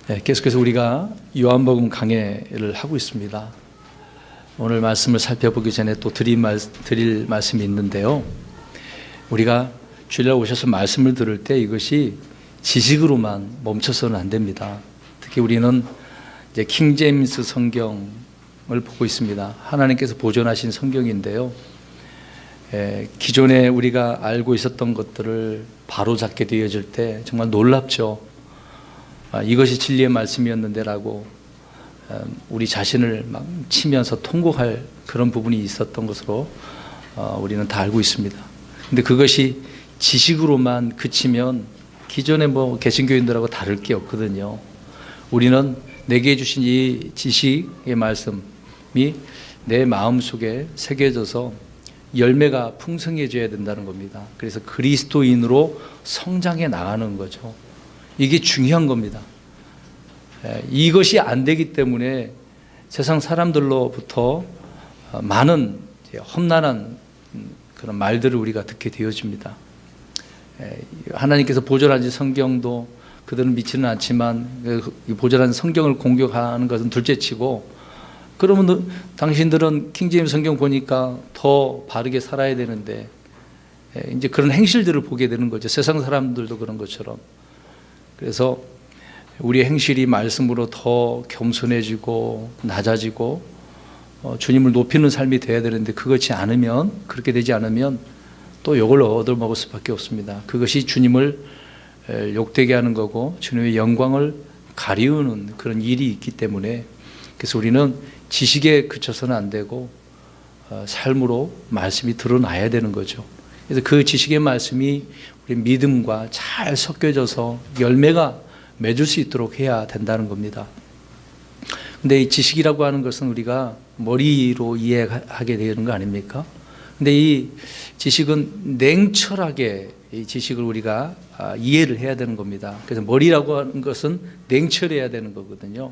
계속해서 우리가 요한복음 강해를 하고 있습니다. 오늘 말씀을 살펴보기 전에 또 드릴 말씀이 있는데요. 우리가 주일날 오셔서 말씀을 들을 때 이것이 지식으로만 멈춰서는 안 됩니다. 특히 우리는 이제 킹제임스 성경을 보고 있습니다. 하나님께서 보존하신 성경인데요. 기존에 우리가 알고 있었던 것들을 바로잡게 되어질 때 정말 놀랍죠. 이것이 진리의 말씀이었는데라고 우리 자신을 막 치면서 통곡할 그런 부분이 있었던 것으로 우리는 다 알고 있습니다. 근데 그것이 지식으로만 그치면 기존의 개신교인들하고 다를 게 없거든요. 우리는 내게 주신 이 지식의 말씀이 내 마음속에 새겨져서 열매가 풍성해져야 된다는 겁니다. 그래서 그리스도인으로 성장해 나가는 거죠. 이게 중요한 겁니다. 이것이 안 되기 때문에 세상 사람들로부터 많은 험난한 그런 말들을 우리가 듣게 되어집니다. 하나님께서 보존하신 성경도 그들은 믿지는 않지만 보존한 성경을 공격하는 것은 둘째치고, 그러면 당신들은 킹제임스 성경 보니까 더 바르게 살아야 되는데 이제 그런 행실들을 보게 되는 거죠. 세상 사람들도 그런 것처럼. 그래서 우리의 행실이 말씀으로 더 겸손해지고 낮아지고 주님을 높이는 삶이 되어야 되는데 그렇게 되지 않으면 또 욕을 얻어먹을 수밖에 없습니다. 그것이 주님을 욕되게 하는 거고 주님의 영광을 가리우는 그런 일이 있기 때문에, 그래서 우리는 지식에 그쳐서는 안 되고 삶으로 말씀이 드러나야 되는 거죠. 그래서 그 지식의 말씀이 우리 믿음과 잘 섞여져서 열매가 맺을 수 있도록 해야 된다는 겁니다. 근데 이 지식이라고 하는 것은 우리가 머리로 이해하게 되는 거 아닙니까? 근데 이 지식은 냉철하게 이 지식을 우리가 이해를 해야 되는 겁니다. 그래서 머리라고 하는 것은 냉철해야 되는 거거든요.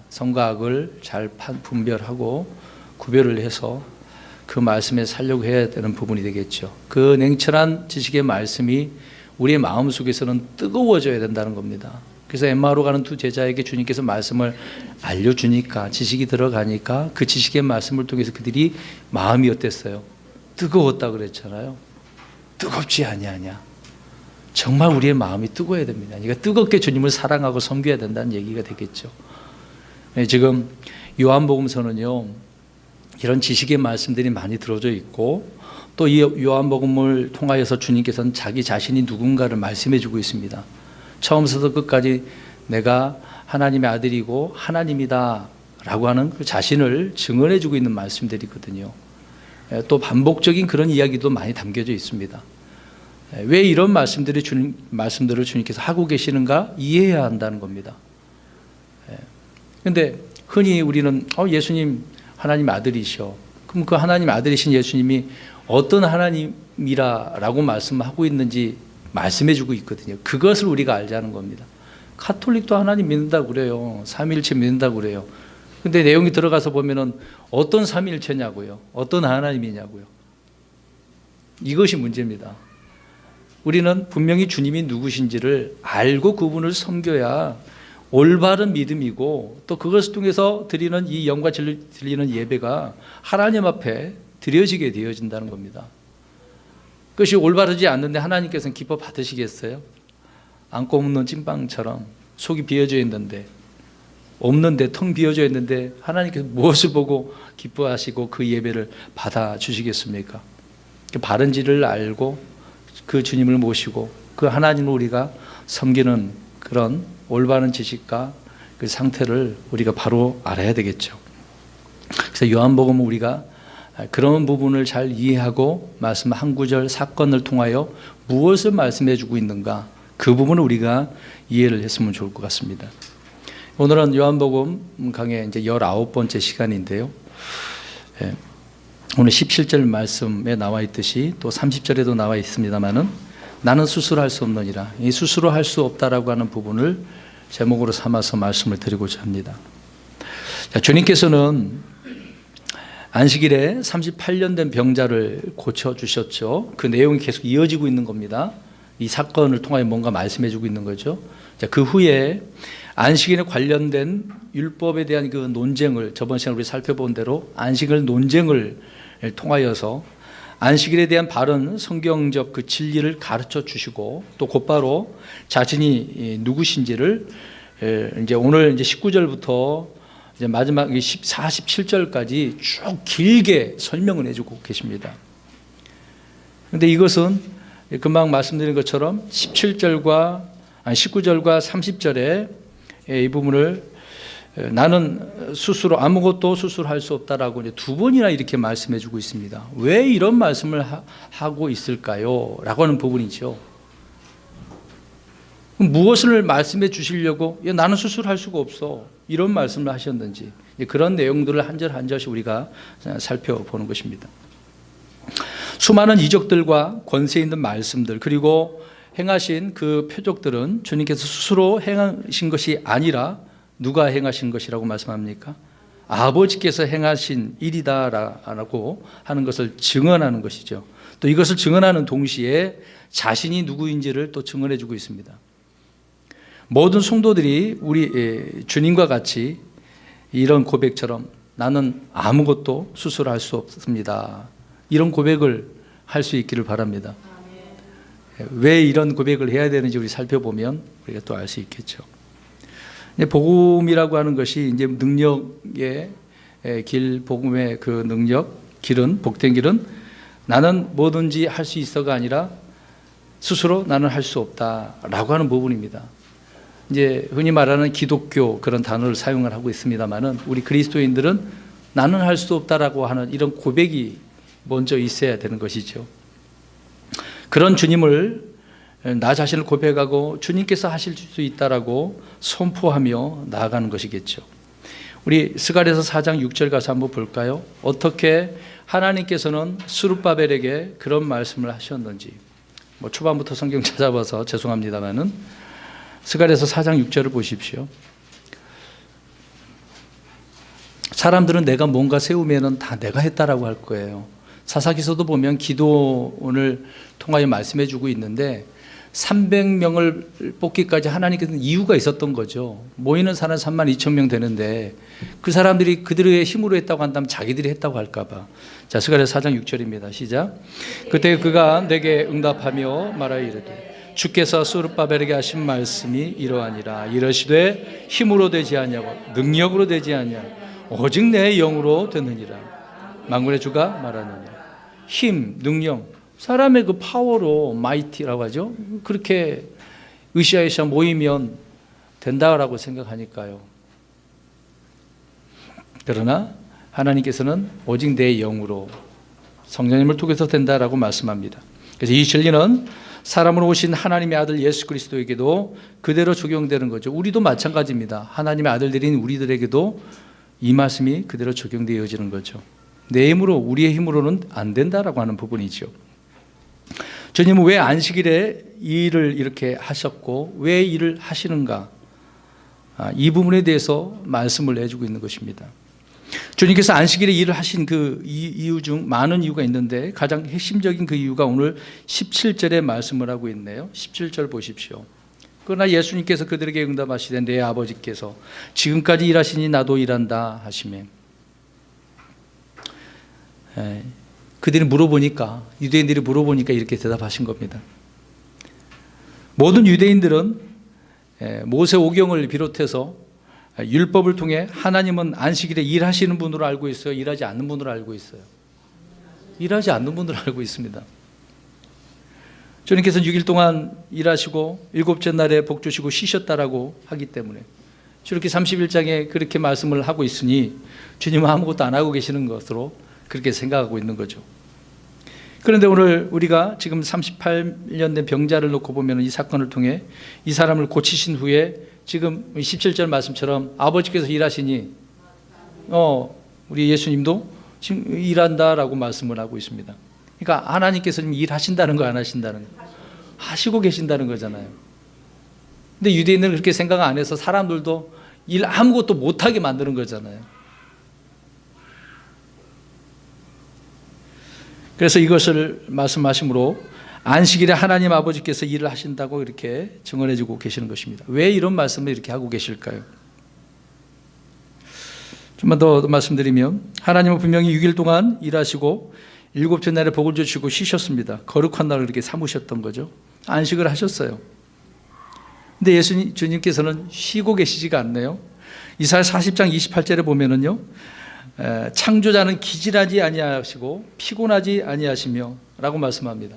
선과 악을 잘 분별하고 구별을 해서 그 말씀에 살려고 해야 되는 부분이 되겠죠. 그 냉철한 지식의 말씀이 우리의 마음속에서는 뜨거워져야 된다는 겁니다. 그래서 엠마오로 가는 두 제자에게 주님께서 말씀을 알려주니까, 지식이 들어가니까 그 지식의 말씀을 통해서 그들이 마음이 어땠어요? 뜨거웠다 그랬잖아요. 뜨겁지 아니하냐. 정말 우리의 마음이 뜨거워야 됩니다. 그러니까 뜨겁게 주님을 사랑하고 섬겨야 된다는 얘기가 되겠죠. 지금 요한복음서는요, 이런 지식의 말씀들이 많이 들어져 있고, 또 이 요한복음을 통하여서 주님께서는 자기 자신이 누군가를 말씀해 주고 있습니다. 처음부터 끝까지 내가 하나님의 아들이고 하나님이다 라고 하는 그 자신을 증언해 주고 있는 말씀들이거든요. 또 반복적인 그런 이야기도 많이 담겨져 있습니다. 왜 이런 말씀들을 주님께서 하고 계시는가 이해해야 한다는 겁니다. 그런데 흔히 우리는 예수님 하나님 아들이셔. 그럼 그 하나님 아들이신 예수님이 어떤 하나님이라고 말씀하고 있는지 말씀해 주고 있거든요. 그것을 우리가 알자는 겁니다. 카톨릭도 하나님 믿는다고 그래요. 삼위일체 믿는다고 그래요. 근데 내용이 들어가서 보면은 어떤 삼위일체냐고요. 어떤 하나님이냐고요. 이것이 문제입니다. 우리는 분명히 주님이 누구신지를 알고 그분을 섬겨야 올바른 믿음이고, 또 그것을 통해서 드리는 이 영과 드리는 예배가 하나님 앞에 드려지게 되어진다는 겁니다. 그것이 올바르지 않는데 하나님께서는 기뻐 받으시겠어요? 안고 없는 찐빵처럼 속이 비어져 있는데, 없는데 텅 비어져 있는데 하나님께서 무엇을 보고 기뻐하시고 그 예배를 받아주시겠습니까? 바른지를 알고 그 주님을 모시고 그 하나님을 우리가 섬기는 그런 올바른 지식과 그 상태를 우리가 바로 알아야 되겠죠. 그래서 요한복음은 우리가 그런 부분을 잘 이해하고 말씀 한 구절 사건을 통하여 무엇을 말씀해 주고 있는가, 그 부분을 우리가 이해를 했으면 좋을 것 같습니다. 오늘은 요한복음 강의 이제 19번째 시간인데요. 오늘 17절 말씀에 나와 있듯이 또 30절에도 나와 있습니다만은, 나는 스스로 할 수 없느니라. 이 스스로 할 수 없다라고 하는 부분을 제목으로 삼아서 말씀을 드리고자 합니다. 주님께서는 안식일에 38년 된 병자를 고쳐주셨죠. 그 내용이 계속 이어지고 있는 겁니다. 이 사건을 통하여 뭔가 말씀해 주고 있는 거죠. 그 후에 안식일에 관련된 율법에 대한 그 논쟁을 저번 시간에 우리 살펴본 대로 안식일 논쟁을 통하여서 안식일에 대한 바른 성경적 그 진리를 가르쳐 주시고 또 곧바로 자신이 누구신지를 이제 오늘 이제 19절부터 이제 마지막 47절까지 쭉 길게 설명을 해주고 계십니다. 그런데 이것은 금방 말씀드린 것처럼 19절과 30절에 이 부분을 나는 스스로 아무것도 스스로 할 수 없다라고 이제 두 번이나 이렇게 말씀해 주고 있습니다. 왜 이런 말씀을 하고 있을까요? 라고 하는 부분이죠. 무엇을 말씀해 주시려고 나는 스스로 할 수가 없어 이런 말씀을 하셨는지 그런 내용들을 한 절 한 절씩 우리가 살펴보는 것입니다. 수많은 이적들과 권세 있는 말씀들 그리고 행하신 그 표적들은 주님께서 스스로 행하신 것이 아니라 누가 행하신 것이라고 말씀합니까? 아버지께서 행하신 일이다라고 하는 것을 증언하는 것이죠. 또 이것을 증언하는 동시에 자신이 누구인지를 또 증언해 주고 있습니다. 모든 성도들이 우리 주님과 같이 이런 고백처럼 나는 아무것도 스스로 할 수 없습니다. 이런 고백을 할 수 있기를 바랍니다. 왜 이런 고백을 해야 되는지 우리 살펴보면 우리가 또 알 수 있겠죠. 복음이라고 하는 것이 이제 능력의 길, 복음의 그 능력, 길은, 복된 길은 나는 뭐든지 할 수 있어가 아니라 스스로 나는 할 수 없다라고 하는 부분입니다. 이제 흔히 말하는 기독교 그런 단어를 사용을 하고 있습니다만은 우리 그리스도인들은 나는 할 수 없다라고 하는 이런 고백이 먼저 있어야 되는 것이죠. 그런 주님을 나 자신을 고백하고 주님께서 하실 수 있다라고 선포하며 나아가는 것이겠죠. 우리 스가랴서 4장 6절 가서 한번 볼까요? 어떻게 하나님께서는 스룹바벨에게 그런 말씀을 하셨는지 초반부터 성경 찾아봐서 죄송합니다만은 스가랴서 4장 6절을 보십시오. 사람들은 내가 뭔가 세우면은 다 내가 했다라고 할 거예요. 사사기서도 보면 기도원을 통하여 말씀해 주고 있는데 300명을 뽑기까지 하나님께서는 이유가 있었던 거죠. 모이는 사람 32,000명 되는데 그 사람들이 그들의 힘으로 했다고 한다면 자기들이 했다고 할까 봐. 자, 스가랴서 4장 6절입니다. 시작. 그때 그가 내게 응답하며 말하여 이르되 주께서 스룹바벨에게 하신 말씀이 이러하니라. 이러시되 힘으로 되지 아니하고 능력으로 되지 아니하고 오직 내 영으로 되느니라. 만군의 주가 말하느니라. 힘, 능력, 사람의 그 파워로 마이티라고 하죠. 그렇게 으쌰으쌰 모이면 된다라고 생각하니까요. 그러나 하나님께서는 오직 내 영으로 성령님을 통해서 된다라고 말씀합니다. 그래서 이 진리는 사람으로 오신 하나님의 아들 예수 그리스도에게도 그대로 적용되는 거죠. 우리도 마찬가지입니다. 하나님의 아들들인 우리들에게도 이 말씀이 그대로 적용되어지는 거죠. 내 힘으로 우리의 힘으로는 안 된다라고 하는 부분이죠. 주님은 왜 안식일에 이 일을 이렇게 하셨고 왜 일을 하시는가? 이 부분에 대해서 말씀을 해주고 있는 것입니다. 주님께서 안식일에 일을 하신 그 이유 중 많은 이유가 있는데 가장 핵심적인 그 이유가 오늘 17절에 말씀을 하고 있네요. 17절 보십시오. 그러나 예수님께서 그들에게 응답하시되 내 아버지께서 지금까지 일하시니 나도 일한다 하시며 그들이 물어보니까 유대인들이 물어보니까 이렇게 대답하신 겁니다. 모든 유대인들은 모세 오경을 비롯해서 율법을 통해 하나님은 안식일에 일하시는 분으로 알고 있어요? 일하지 않는 분으로 알고 있어요? 일하지 않는 분으로 알고 있습니다. 주님께서 6일 동안 일하시고 일곱째 날에 복 주시고 쉬셨다라고 하기 때문에 출애굽기 31장에 그렇게 말씀을 하고 있으니 주님은 아무것도 안 하고 계시는 것으로 그렇게 생각하고 있는 거죠. 그런데 오늘 우리가 지금 38년 된 병자를 놓고 보면 이 사건을 통해 이 사람을 고치신 후에 지금 17절 말씀처럼 아버지께서 일하시니 우리 예수님도 지금 일한다라고 말씀을 하고 있습니다. 그러니까 하나님께서 지금 일하신다는 거 안 하신다는 거 하시고 계신다는 거잖아요. 근데 유대인들은 그렇게 생각 안 해서 사람들도 일 아무것도 못하게 만드는 거잖아요. 그래서 이것을 말씀하심으로 안식일에 하나님 아버지께서 일을 하신다고 이렇게 증언해 주고 계시는 것입니다. 왜 이런 말씀을 이렇게 하고 계실까요? 좀만 더 말씀드리면 하나님은 분명히 6일 동안 일하시고 일곱째 날에 복을 주시고 쉬셨습니다. 거룩한 날을 이렇게 삼으셨던 거죠. 안식을 하셨어요. 근데 주님께서는 쉬고 계시지가 않네요. 이사야 40장 28절에 보면은요, 창조자는 기질하지 아니하시고 피곤하지 아니하시며 라고 말씀합니다.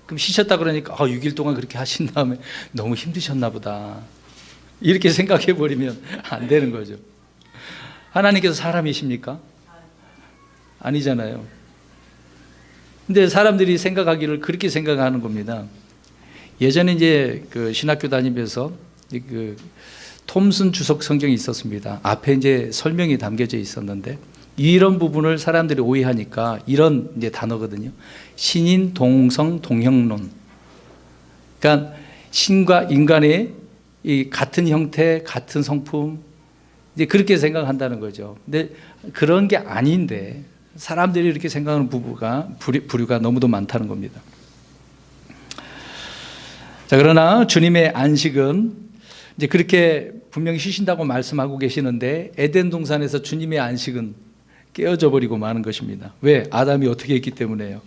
그럼 쉬셨다 그러니까 6일 동안 그렇게 하신 다음에 너무 힘드셨나 보다 이렇게 생각해 버리면 안 되는 거죠. 하나님께서 사람이십니까? 아니잖아요. 근데 사람들이 생각하기를 그렇게 생각하는 겁니다. 예전에 이제 그 신학교 다니면서 그 톰슨 주석 성경이 있었습니다. 앞에 이제 설명이 담겨져 있었는데 이런 부분을 사람들이 오해하니까 이런 이제 단어거든요. 신인 동성 동형론. 그러니까 신과 인간의 이 같은 형태, 같은 성품, 이제 그렇게 생각한다는 거죠. 근데 그런 게 아닌데 사람들이 이렇게 생각하는 부류가 너무도 많다는 겁니다. 자, 그러나 주님의 안식은 이제 그렇게 분명히 쉬신다고 말씀하고 계시는데 에덴 동산에서 주님의 안식은 깨어져 버리고 마는 것입니다. 왜? 아담이 어떻게 했기 때문에요?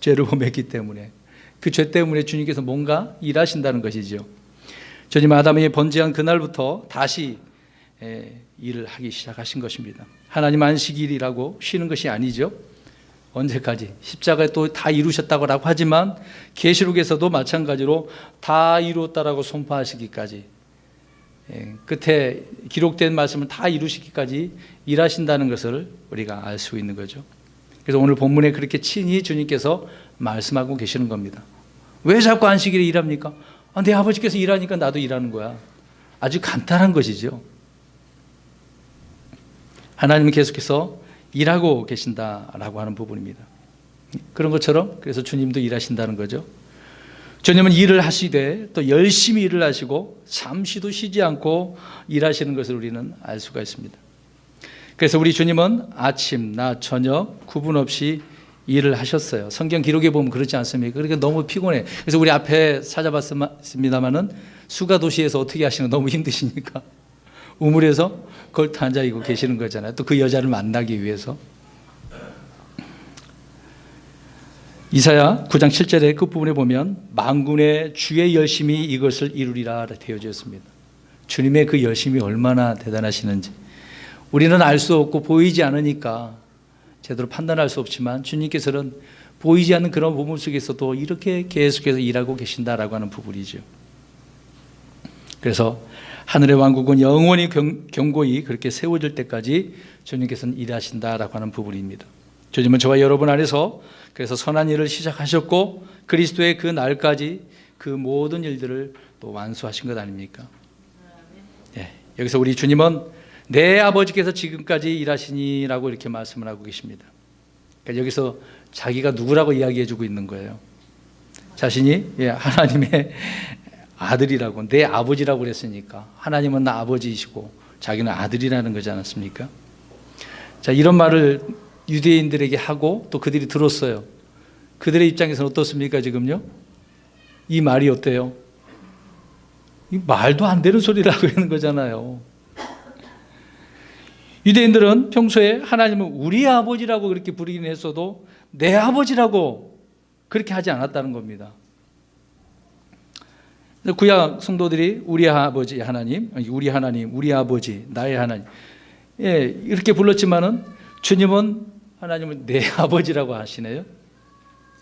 죄를 범했기 때문에. 그 죄 때문에 주님께서 뭔가 일하신다는 것이죠. 주님 아담이 번제한 그날부터 다시 일을 하기 시작하신 것입니다. 하나님 안식일이라고 쉬는 것이 아니죠. 언제까지? 십자가에 또 다 이루셨다고 하지만 계시록에서도 마찬가지로 다 이루었다라고 선포하시기까지, 끝에 기록된 말씀을 다 이루시기까지 일하신다는 것을 우리가 알 수 있는 거죠. 그래서 오늘 본문에 그렇게 친히 주님께서 말씀하고 계시는 겁니다. 왜 자꾸 안식일에 일합니까? 내 아버지께서 일하니까 나도 일하는 거야. 아주 간단한 것이죠. 하나님은 계속해서 일하고 계신다라고 하는 부분입니다. 그런 것처럼 그래서 주님도 일하신다는 거죠. 주님은 일을 하시되 또 열심히 일을 하시고 잠시도 쉬지 않고 일하시는 것을 우리는 알 수가 있습니다. 그래서 우리 주님은 아침, 낮, 저녁 구분 없이 일을 하셨어요. 성경 기록에 보면 그렇지 않습니까? 그러니까 너무 피곤해. 그래서 우리 앞에 찾아봤습니다마는 수가 도시에서 어떻게 하시는 거 너무 힘드시니까 우물에서 걸터 앉아 있고 계시는 거잖아요. 또 그 여자를 만나기 위해서. 이사야 9장 7절의 끝부분에 보면 만군의 주의 열심이 이것을 이루리라 되어져 있습니다. 주님의 그 열심이 얼마나 대단하시는지 우리는 알 수 없고 보이지 않으니까 제대로 판단할 수 없지만 주님께서는 보이지 않는 그런 부분 속에서도 이렇게 계속해서 일하고 계신다라고 하는 부분이죠. 그래서 하늘의 왕국은 영원히 견고히 그렇게 세워질 때까지 주님께서는 일하신다라고 하는 부분입니다. 주님은 저와 여러분 안에서 그래서 선한 일을 시작하셨고 그리스도의 그 날까지 그 모든 일들을 또 완수하신 것 아닙니까? 여기서 우리 주님은 내 아버지께서 지금까지 일하시니라고 이렇게 말씀을 하고 계십니다. 그러니까 여기서 자기가 누구라고 이야기해주고 있는 거예요. 자신이 하나님의 아들이라고, 내 아버지라고 그랬으니까 하나님은 나 아버지이시고 자기는 아들이라는 거지 않았습니까? 자, 이런 말을 유대인들에게 하고 또 그들이 들었어요. 그들의 입장에서는 어떻습니까 지금요? 이 말이 어때요? 이 말도 안 되는 소리라고 하는 거잖아요. 유대인들은 평소에 하나님은 우리 아버지라고 그렇게 부르긴 했어도 내 아버지라고 그렇게 하지 않았다는 겁니다. 구약 성도들이 우리 아버지 하나님, 우리 하나님, 우리 아버지, 나의 하나님, 이렇게 불렀지만은 주님은 하나님은 내 아버지라고 하시네요.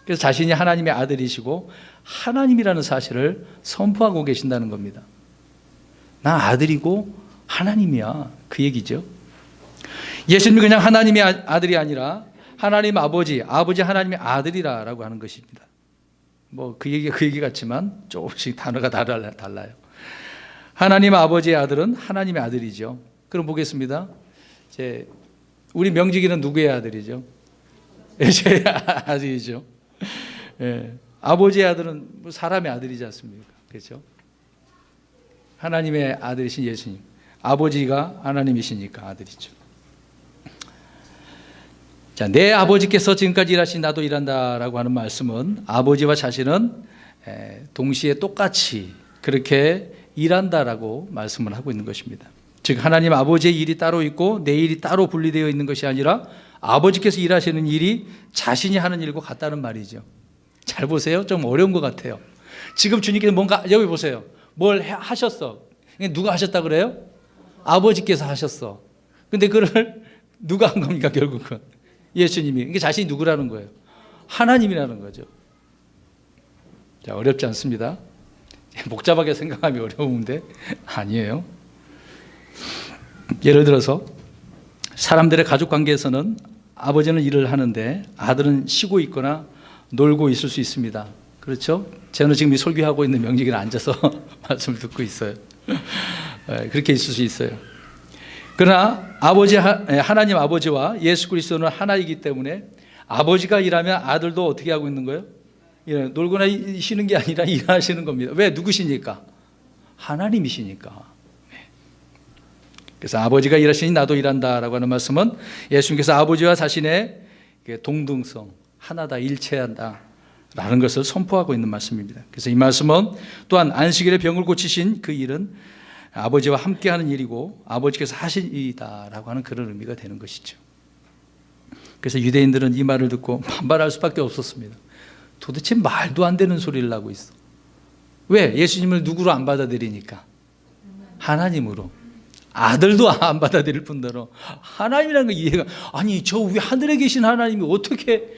그래서 자신이 하나님의 아들이시고 하나님이라는 사실을 선포하고 계신다는 겁니다. 나 아들이고 하나님이야, 그 얘기죠. 예수님이 그냥 하나님의 아들이 아니라 하나님 아버지 하나님의 아들이라고 하는 것입니다. 뭐 그 얘기 같지만 조금씩 단어가 달라요. 하나님 아버지의 아들은 하나님의 아들이죠. 그럼 보겠습니다. 이제 우리 명직이는 누구의 아들이죠? 제 아들이죠. 아버지의 아들은 사람의 아들이지 않습니까? 그렇죠? 하나님의 아들이신 예수님, 아버지가 하나님이시니까 아들이죠. 자, 내 아버지께서 지금까지 일하신 나도 일한다라고 하는 말씀은 아버지와 자신은 동시에 똑같이 그렇게 일한다라고 말씀을 하고 있는 것입니다. 즉 하나님 아버지의 일이 따로 있고 내 일이 따로 분리되어 있는 것이 아니라 아버지께서 일하시는 일이 자신이 하는 일과 같다는 말이죠. 잘 보세요. 좀 어려운 것 같아요. 지금 주님께서 뭔가 여기 보세요. 뭘 하셨어. 누가 하셨다 그래요? 아버지께서 하셨어. 근데 그걸 누가 한 겁니까 결국은? 예수님이. 이게 자신이 누구라는 거예요? 하나님이라는 거죠. 자, 어렵지 않습니다. 복잡하게 생각하기 어려운데 아니에요. 예를 들어서 사람들의 가족 관계에서는 아버지는 일을 하는데 아들은 쉬고 있거나 놀고 있을 수 있습니다. 그렇죠? 저는 지금 이 설교하고 있는 명직에 앉아서 말씀을 듣고 있어요. 그렇게 있을 수 있어요. 그러나 하나님 아버지와 예수 그리스도는 하나이기 때문에 아버지가 일하면 아들도 어떻게 하고 있는 거예요? 놀거나 쉬는 게 아니라 일하시는 겁니다. 왜? 누구시니까? 하나님이시니까. 그래서 아버지가 일하시니 나도 일한다라고 하는 말씀은 예수님께서 아버지와 자신의 동등성, 하나다, 일체한다 라는 것을 선포하고 있는 말씀입니다. 그래서 이 말씀은 또한 안식일에 병을 고치신 그 일은 아버지와 함께하는 일이고 아버지께서 하신 일이다라고 하는 그런 의미가 되는 것이죠. 그래서 유대인들은 이 말을 듣고 반발할 수밖에 없었습니다. 도대체 말도 안 되는 소리를 하고 있어. 왜? 예수님을 누구로 안 받아들이니까? 하나님으로. 아들도 안 받아들일 뿐더러 하나님이라는 거 이해가, 아니 저 위 하늘에 계신 하나님이 어떻게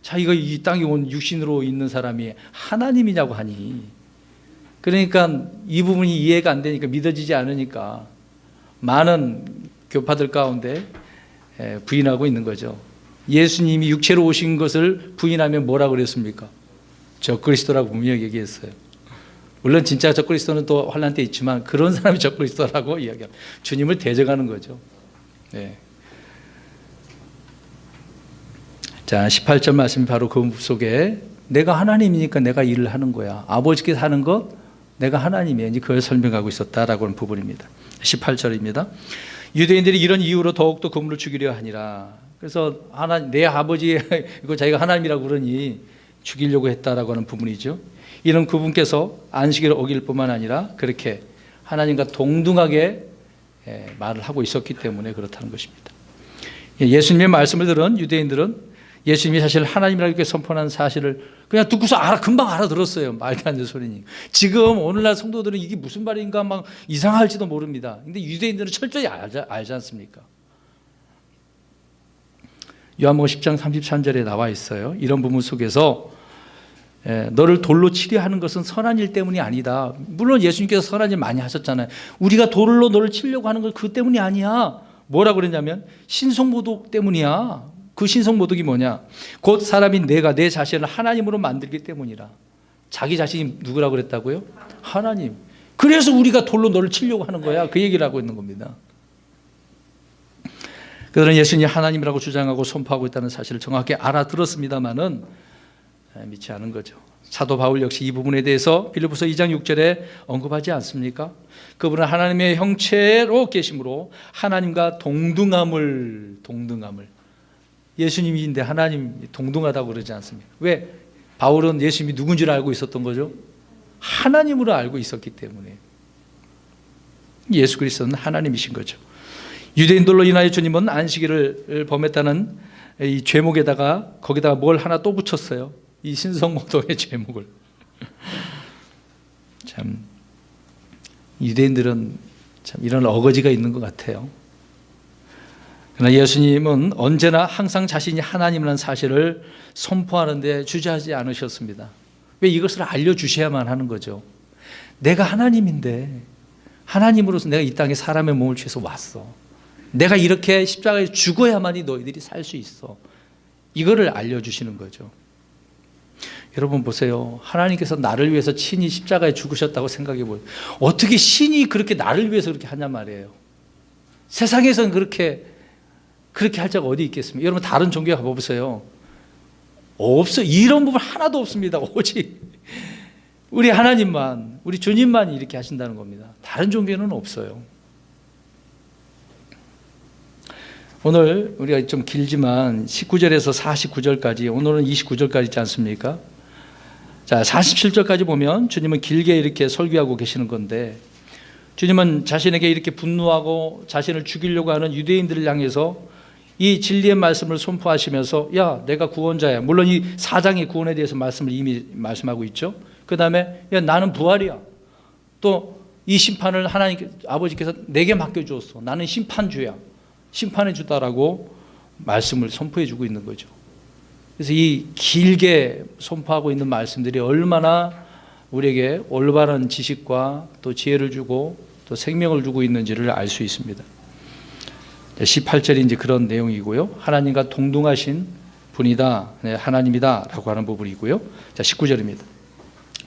자기가 이 땅에 온 육신으로 있는 사람이 하나님이냐고 하니. 그러니까 이 부분이 이해가 안 되니까, 믿어지지 않으니까 많은 교파들 가운데 부인하고 있는 거죠. 예수님이 육체로 오신 것을 부인하면 뭐라고 그랬습니까? 적그리스도라고 분명히 얘기했어요. 물론 진짜 적그리스도는 또 환난 때 있지만 그런 사람이 적그리스도라고 이야기합니다. 주님을 대적하는 거죠. 네. 자, 18절 말씀이 바로 그 속에 내가 하나님이니까 내가 일을 하는 거야. 아버지께서 하는 것 내가 하나님이야. 이제 그걸 설명하고 있었다라고 하는 부분입니다. 18절입니다. 유대인들이 이런 이유로 더욱더 그물을 죽이려 하니라. 그래서 내 아버지 이거 자기가 하나님이라고 그러니 죽이려고 했다라고 하는 부분이죠. 이런 그분께서 안식일을 어길 뿐만 아니라 그렇게 하나님과 동등하게 말을 하고 있었기 때문에 그렇다는 것입니다. 예수님의 말씀을 들은 유대인들은 예수님이 사실 하나님이라고 이렇게 선포하는 사실을 그냥 듣고서 금방 알아들었어요. 말도 안 되는 소리니. 지금 오늘날 성도들은 이게 무슨 말인가 막 이상할지도 모릅니다. 근데 유대인들은 철저히 알지 않습니까? 요한복음 10장 33절에 나와 있어요. 이런 부분 속에서 너를 돌로 치려 하는 것은 선한 일 때문이 아니다. 물론 예수님께서 선한 일 많이 하셨잖아요. 우리가 돌로 너를 치려고 하는 건 그 때문이 아니야. 뭐라고 그랬냐면 신성모독 때문이야. 그 신성모독이 뭐냐? 곧 사람인 내가 내 자신을 하나님으로 만들기 때문이라. 자기 자신이 누구라고 그랬다고요? 하나님. 그래서 우리가 돌로 너를 치려고 하는 거야. 그 얘기를 하고 있는 겁니다. 그들은 예수님이 하나님이라고 주장하고 선포하고 있다는 사실을 정확히 알아들었습니다마는 믿지 않은 거죠. 사도 바울 역시 이 부분에 대해서 빌립보서 2장 6절에 언급하지 않습니까? 그분은 하나님의 형체로 계심으로 하나님과 동등함을 예수님인데 하나님 동등하다고 그러지 않습니까? 왜? 바울은 예수님이 누군지를 알고 있었던 거죠? 하나님으로 알고 있었기 때문에. 예수 그리스도는 하나님이신 거죠. 유대인들로 인하여 주님은 안식일을 범했다는 이 죄목에다가 거기다가 뭘 하나 또 붙였어요. 이 신성모독의 죄목을. 참 유대인들은 참 이런 어거지가 있는 것 같아요. 그러나 예수님은 언제나 항상 자신이 하나님이라는 사실을 선포하는데 주저하지 않으셨습니다. 왜? 이것을 알려주셔야만 하는 거죠. 내가 하나님인데 하나님으로서 내가 이 땅에 사람의 몸을 취해서 왔어. 내가 이렇게 십자가에 죽어야만이 너희들이 살 수 있어. 이거를 알려주시는 거죠. 여러분 보세요. 하나님께서 나를 위해서 친히 십자가에 죽으셨다고 생각해 보세요. 어떻게 신이 그렇게 나를 위해서 그렇게 하냐 말이에요. 세상에서는 그렇게 할 자가 어디 있겠습니까? 여러분 다른 종교에 가보세요. 없어요. 이런 부분 하나도 없습니다. 오직 우리 하나님만, 우리 주님만 이렇게 하신다는 겁니다. 다른 종교는 없어요. 오늘 우리가 좀 길지만 19절에서 49절까지, 오늘은 29절까지 있지 않습니까? 자, 47절까지 보면 주님은 길게 이렇게 설교하고 계시는 건데, 주님은 자신에게 이렇게 분노하고 자신을 죽이려고 하는 유대인들을 향해서 이 진리의 말씀을 선포하시면서, 야, 내가 구원자야. 물론 이 4장의 구원에 대해서 말씀을 이미 말씀하고 있죠. 그 다음에, 야, 나는 부활이야. 또 이 심판을 하나님 아버지께서 내게 맡겨주었어. 나는 심판주야. 심판해 주다라고 말씀을 선포해 주고 있는 거죠. 그래서 이 길게 선포하고 있는 말씀들이 얼마나 우리에게 올바른 지식과 또 지혜를 주고 또 생명을 주고 있는지를 알 수 있습니다. 18절이 이제 그런 내용이고요. 하나님과 동등하신 분이다, 네, 하나님이다 라고 하는 부분이고요. 자, 19절입니다.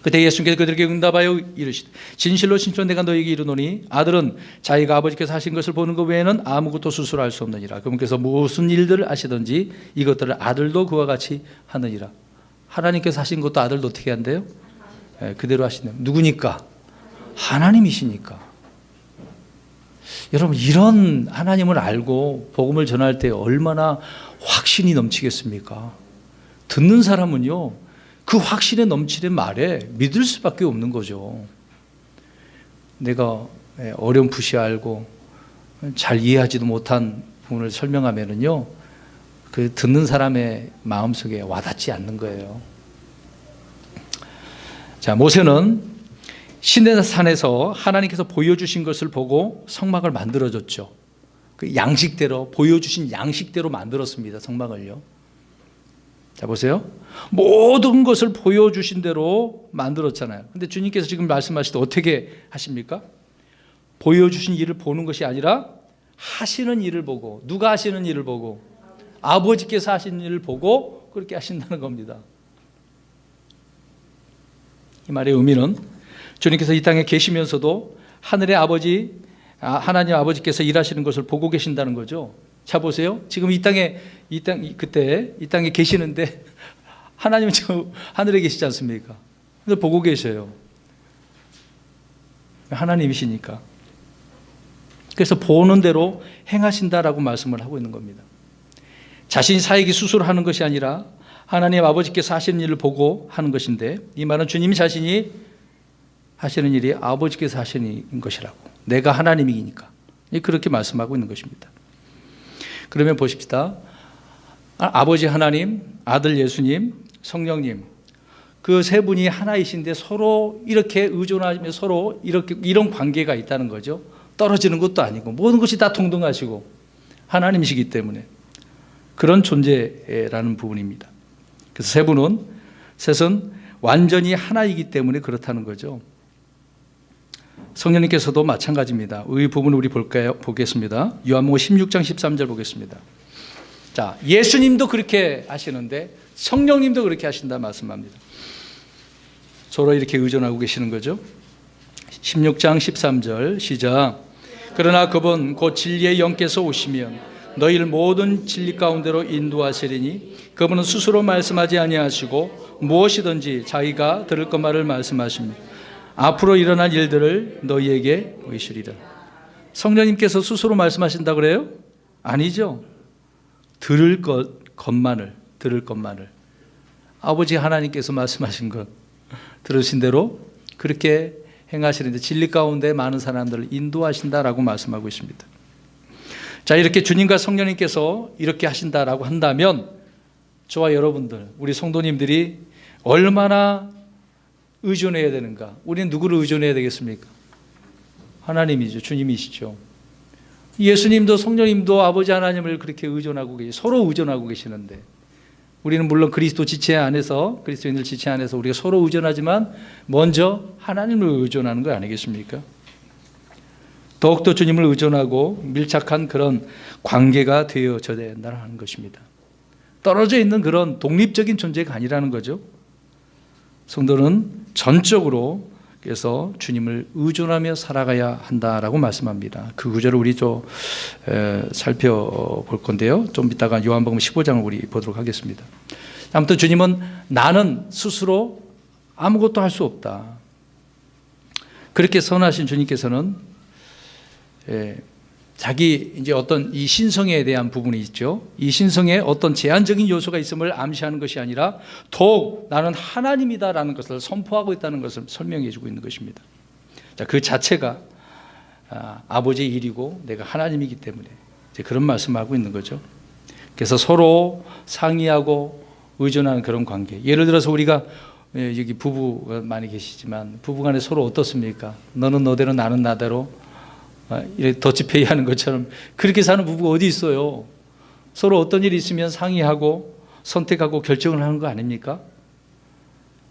그때 예수님께서 그들에게 응답하여 이르시되, 진실로 진실로 내가 너에게 이르노니 아들은 자기가 아버지께서 하신 것을 보는 것 외에는 아무것도 스스로 할 수 없느니라. 그분께서 무슨 일들을 하시든지 이것들을 아들도 그와 같이 하느니라. 하나님께서 하신 것도 아들도 어떻게 한대요? 네, 그대로 하시네요. 누구니까? 하나님이시니까. 여러분, 이런 하나님을 알고 복음을 전할 때 얼마나 확신이 넘치겠습니까? 듣는 사람은요, 그 확신에 넘치는 말에 믿을 수밖에 없는 거죠. 내가 어렴풋이 알고 잘 이해하지도 못한 부분을 설명하면은요, 그 듣는 사람의 마음속에 와닿지 않는 거예요. 자, 모세는 시내 산에서 하나님께서 보여주신 것을 보고 성막을 만들어줬죠. 그 양식대로, 보여주신 양식대로 만들었습니다. 성막을요. 자, 보세요. 모든 것을 보여주신 대로 만들었잖아요. 근데 주님께서 지금 말씀하실 때 어떻게 하십니까? 보여주신 일을 보는 것이 아니라 하시는 일을 보고, 누가 하시는 일을 보고? 아버지께서 하시는 일을 보고 그렇게 하신다는 겁니다. 이 말의 의미는 주님께서 이 땅에 계시면서도 하늘의 아버지, 하나님 아버지께서 일하시는 것을 보고 계신다는 거죠. 자, 보세요. 지금 이 땅에 계시는데 하나님은 지금 하늘에 계시지 않습니까? 근데 보고 계셔요. 하나님이시니까. 그래서 보는 대로 행하신다라고 말씀을 하고 있는 겁니다. 자신이 사역이 스스로 하는 것이 아니라 하나님 아버지께서 하시는 일을 보고 하는 것인데, 이 말은 주님 자신이 하시는 일이 아버지께서 하시는 것이라고, 내가 하나님이니까 그렇게 말씀하고 있는 것입니다. 그러면 보십시다. 아버지 하나님, 아들 예수님, 성령님, 그 세 분이 하나이신데 서로 이렇게 의존하며 서로 이런 관계가 있다는 거죠. 떨어지는 것도 아니고 모든 것이 다 동등하시고 하나님이시기 때문에 그런 존재라는 부분입니다. 그래서 셋은 완전히 하나이기 때문에 그렇다는 거죠. 성령님께서도 마찬가지입니다. 이 부분 우리 보겠습니다. 요한복음 16장 13절 보겠습니다. 자, 예수님도 그렇게 하시는데 성령님도 그렇게 하신다 말씀합니다. 서로 이렇게 의존하고 계시는 거죠. 16장 13절 시작. 그러나 그분 곧 진리의 영께서 오시면 너희를 모든 진리 가운데로 인도하시리니 그분은 스스로 말씀하지 아니하시고 무엇이든지 자기가 들을 것만을 말씀하십니다. 앞으로 일어날 일들을 너희에게 보이시리라. 성령님께서 스스로 말씀하신다 그래요? 아니죠. 들을 것만을 아버지 하나님께서 말씀하신 것 들으신 대로 그렇게 행하시는데 진리 가운데 많은 사람들을 인도하신다라고 말씀하고 있습니다. 자, 이렇게 주님과 성령님께서 이렇게 하신다라고 한다면 저와 여러분들, 우리 성도님들이 얼마나 의존해야 되는가? 우리는 누구를 의존해야 되겠습니까? 하나님이죠. 주님이시죠. 예수님도 성령님도 아버지 하나님을 그렇게 서로 의존하고 계시는데, 우리는 물론 그리스도 지체 안에서, 그리스도인들 지체 안에서 우리가 서로 의존하지만 먼저 하나님을 의존하는 거 아니겠습니까? 더욱더 주님을 의존하고 밀착한 그런 관계가 되어져야 된다는 것입니다. 떨어져 있는 그런 독립적인 존재가 아니라는 거죠. 성도는 전적으로 그래서 주님을 의존하며 살아가야 한다라고 말씀합니다. 그 구절을 우리 좀 살펴볼 건데요. 좀 이따가 요한복음 15장을 우리 보도록 하겠습니다. 아무튼 주님은 나는 스스로 아무것도 할 수 없다. 그렇게 선하신 주님께서는 자기 이제 어떤 이 신성에 대한 부분이 있죠. 이 신성에 어떤 제한적인 요소가 있음을 암시하는 것이 아니라 더욱 나는 하나님이다라는 것을 선포하고 있다는 것을 설명해 주고 있는 것입니다. 자, 그 자체가 아버지의 일이고 내가 하나님이기 때문에 이제 그런 말씀하고 있는 거죠. 그래서 서로 상의하고 의존하는 그런 관계. 예를 들어서 우리가 여기 부부가 많이 계시지만 부부간에 서로 어떻습니까? 너는 너대로 나는 나대로 이렇게 더치페이 하는 것처럼 그렇게 사는 부부가 어디 있어요? 서로 어떤 일이 있으면 상의하고 선택하고 결정을 하는 거 아닙니까?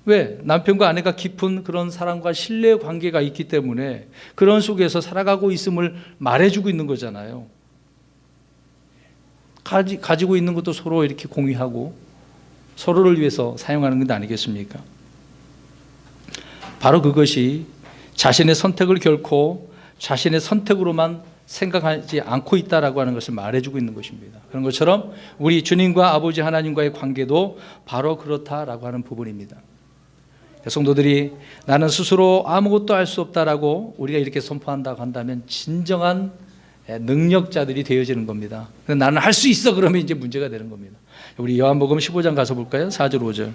왜? 남편과 아내가 깊은 그런 사랑과 신뢰 관계가 있기 때문에 그런 속에서 살아가고 있음을 말해주고 있는 거잖아요. 가지고 있는 것도 서로 이렇게 공유하고 서로를 위해서 사용하는 것 아니겠습니까? 바로 그것이 자신의 선택을 결코 자신의 선택으로만 생각하지 않고 있다라고 하는 것을 말해주고 있는 것입니다. 그런 것처럼 우리 주님과 아버지 하나님과의 관계도 바로 그렇다라고 하는 부분입니다. 성도들이 나는 스스로 아무것도 할 수 없다라고 우리가 이렇게 선포한다고 한다면 진정한 능력자들이 되어지는 겁니다. 나는 할 수 있어 그러면 이제 문제가 되는 겁니다. 우리 요한복음 15장 가서 볼까요? 4절 5절.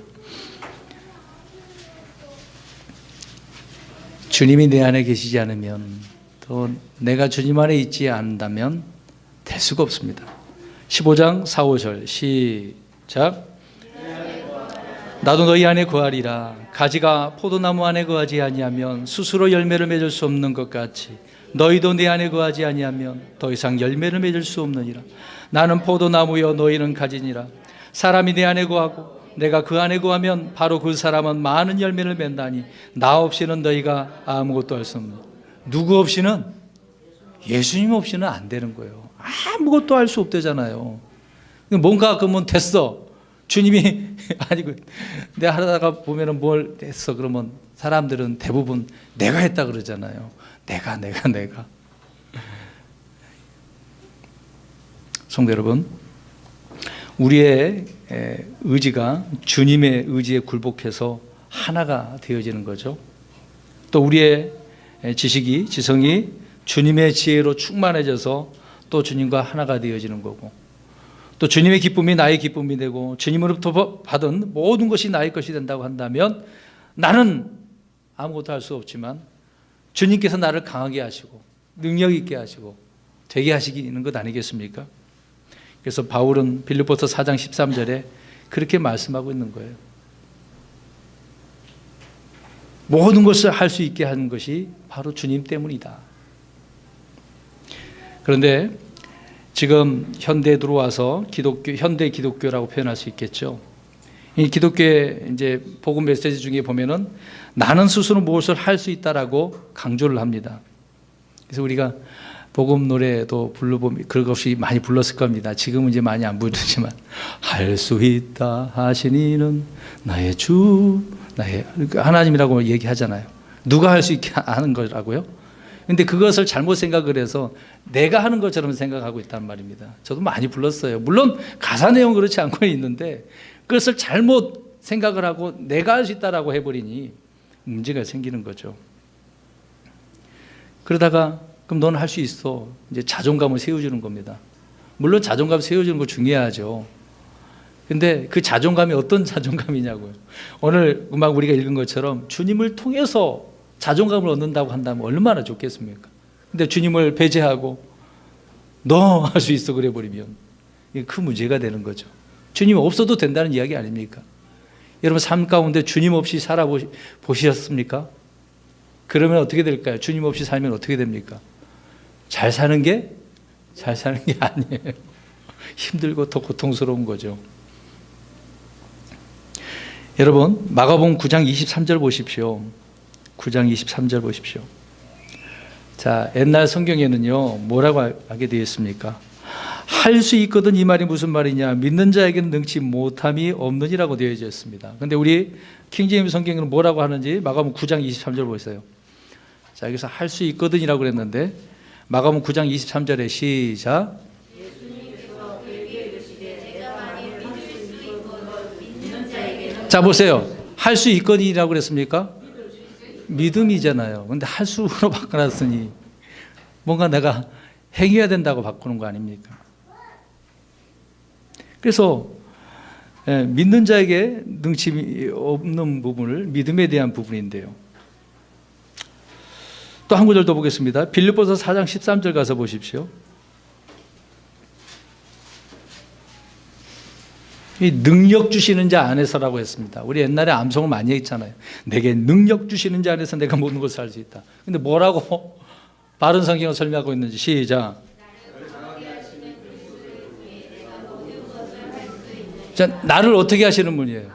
주님이 내 안에 계시지 않으면 또 내가 주님 안에 있지 않는다면 될 수가 없습니다. 15장 4, 5절 시작. 나도 너희 안에 거하리라. 가지가 포도나무 안에 거하지 아니하면 스스로 열매를 맺을 수 없는 것 같이 너희도 내 안에 거하지 아니하면 더 이상 열매를 맺을 수 없느니라. 나는 포도나무여 너희는 가지니라. 사람이 내 안에 거하고 내가 그 안에 거하면 바로 그 사람은 많은 열매를 맺나니 나 없이는 너희가 아무것도 할 수 없는. 누구 없이는? 예수님 없이는 안 되는 거예요. 아무것도 할 수 없대잖아요. 뭔가 그러면 됐어. 주님이 아니고 내가 하다가 보면은 뭘 했어 그러면 사람들은 대부분 내가 했다 그러잖아요. 내가 성도 여러분, 우리의 의지가 주님의 의지에 굴복해서 하나가 되어지는 거죠. 또 우리의 지성이 주님의 지혜로 충만해져서 또 주님과 하나가 되어지는 거고, 또 주님의 기쁨이 나의 기쁨이 되고 주님으로부터 받은 모든 것이 나의 것이 된다고 한다면 나는 아무것도 할 수 없지만 주님께서 나를 강하게 하시고 능력 있게 하시고 되게 하시는 것 아니겠습니까? 그래서 바울은 빌립보서 4장 13절에 그렇게 말씀하고 있는 거예요. 모든 것을 할 수 있게 하는 것이 바로 주님 때문이다. 그런데 지금 현대에 들어와서 현대 기독교라고 표현할 수 있겠죠. 이 기독교의 이제 복음 메시지 중에 보면은 나는 스스로 무엇을 할 수 있다라고 강조를 합니다. 그래서 우리가 복음 노래도 불러보면 그런 것이 많이 불렀을 겁니다. 지금은 이제 많이 안 부르지만 할 수 있다 하시니는 나의 주 나의 하나님이라고 얘기하잖아요. 누가 할 수 있게 하는 거라고요? 근데 그것을 잘못 생각을 해서 내가 하는 것처럼 생각하고 있단 말입니다. 저도 많이 불렀어요. 물론 가사 내용은 그렇지 않고 있는데 그것을 잘못 생각을 하고 내가 할 수 있다라고 해버리니 문제가 생기는 거죠. 그러다가 그럼 너는 할 수 있어. 이제 자존감을 세워주는 겁니다. 물론 자존감 세워주는 거 중요하죠. 근데 그 자존감이 어떤 자존감이냐고요. 오늘 음악 우리가 읽은 것처럼 주님을 통해서 자존감을 얻는다고 한다면 얼마나 좋겠습니까? 근데 주님을 배제하고 너 할 수 있어 그래 버리면 이게 큰 문제가 되는 거죠. 주님 없어도 된다는 이야기 아닙니까? 여러분 삶 가운데 주님 없이 살아보셨습니까? 그러면 어떻게 될까요? 주님 없이 살면 어떻게 됩니까? 잘 사는 게 아니에요. 힘들고 더 고통스러운 거죠. 여러분 마가복음 9장 23절 보십시오. 9장 23절 보십시오. 자, 옛날 성경에는요 뭐라고 하게 되어 있습니까? 할 수 있거든 이 말이 무슨 말이냐? 믿는 자에게는 능치 못함이 없느니라고 되어 있습니다. 그런데 우리 킹제임스 성경에는 뭐라고 하는지 마가복음 9장 23절 보세요. 자, 여기서 할 수 있거든이라고 그랬는데 마가복음 9장 23절에 시작. 자, 보세요. 할 수 있거든이라고 그랬습니까? 믿음이잖아요. 근데 할 수로 바꿔놨으니 뭔가 내가 행해야 된다고 바꾸는 거 아닙니까? 그래서 믿는 자에게 능침이 없는 부분을 믿음에 대한 부분인데요. 또 한 구절 더 보겠습니다. 빌립보서 4장 13절 가서 보십시오. 이 능력 주시는 자 안에서라고 했습니다. 우리 옛날에 암송을 많이 했잖아요. 내게 능력 주시는 자 안에서 내가 모든 것을 할 수 있다. 근데 뭐라고 바른 성경을 설명하고 있는지 시작. 자, 나를 어떻게 하시는 분이에요?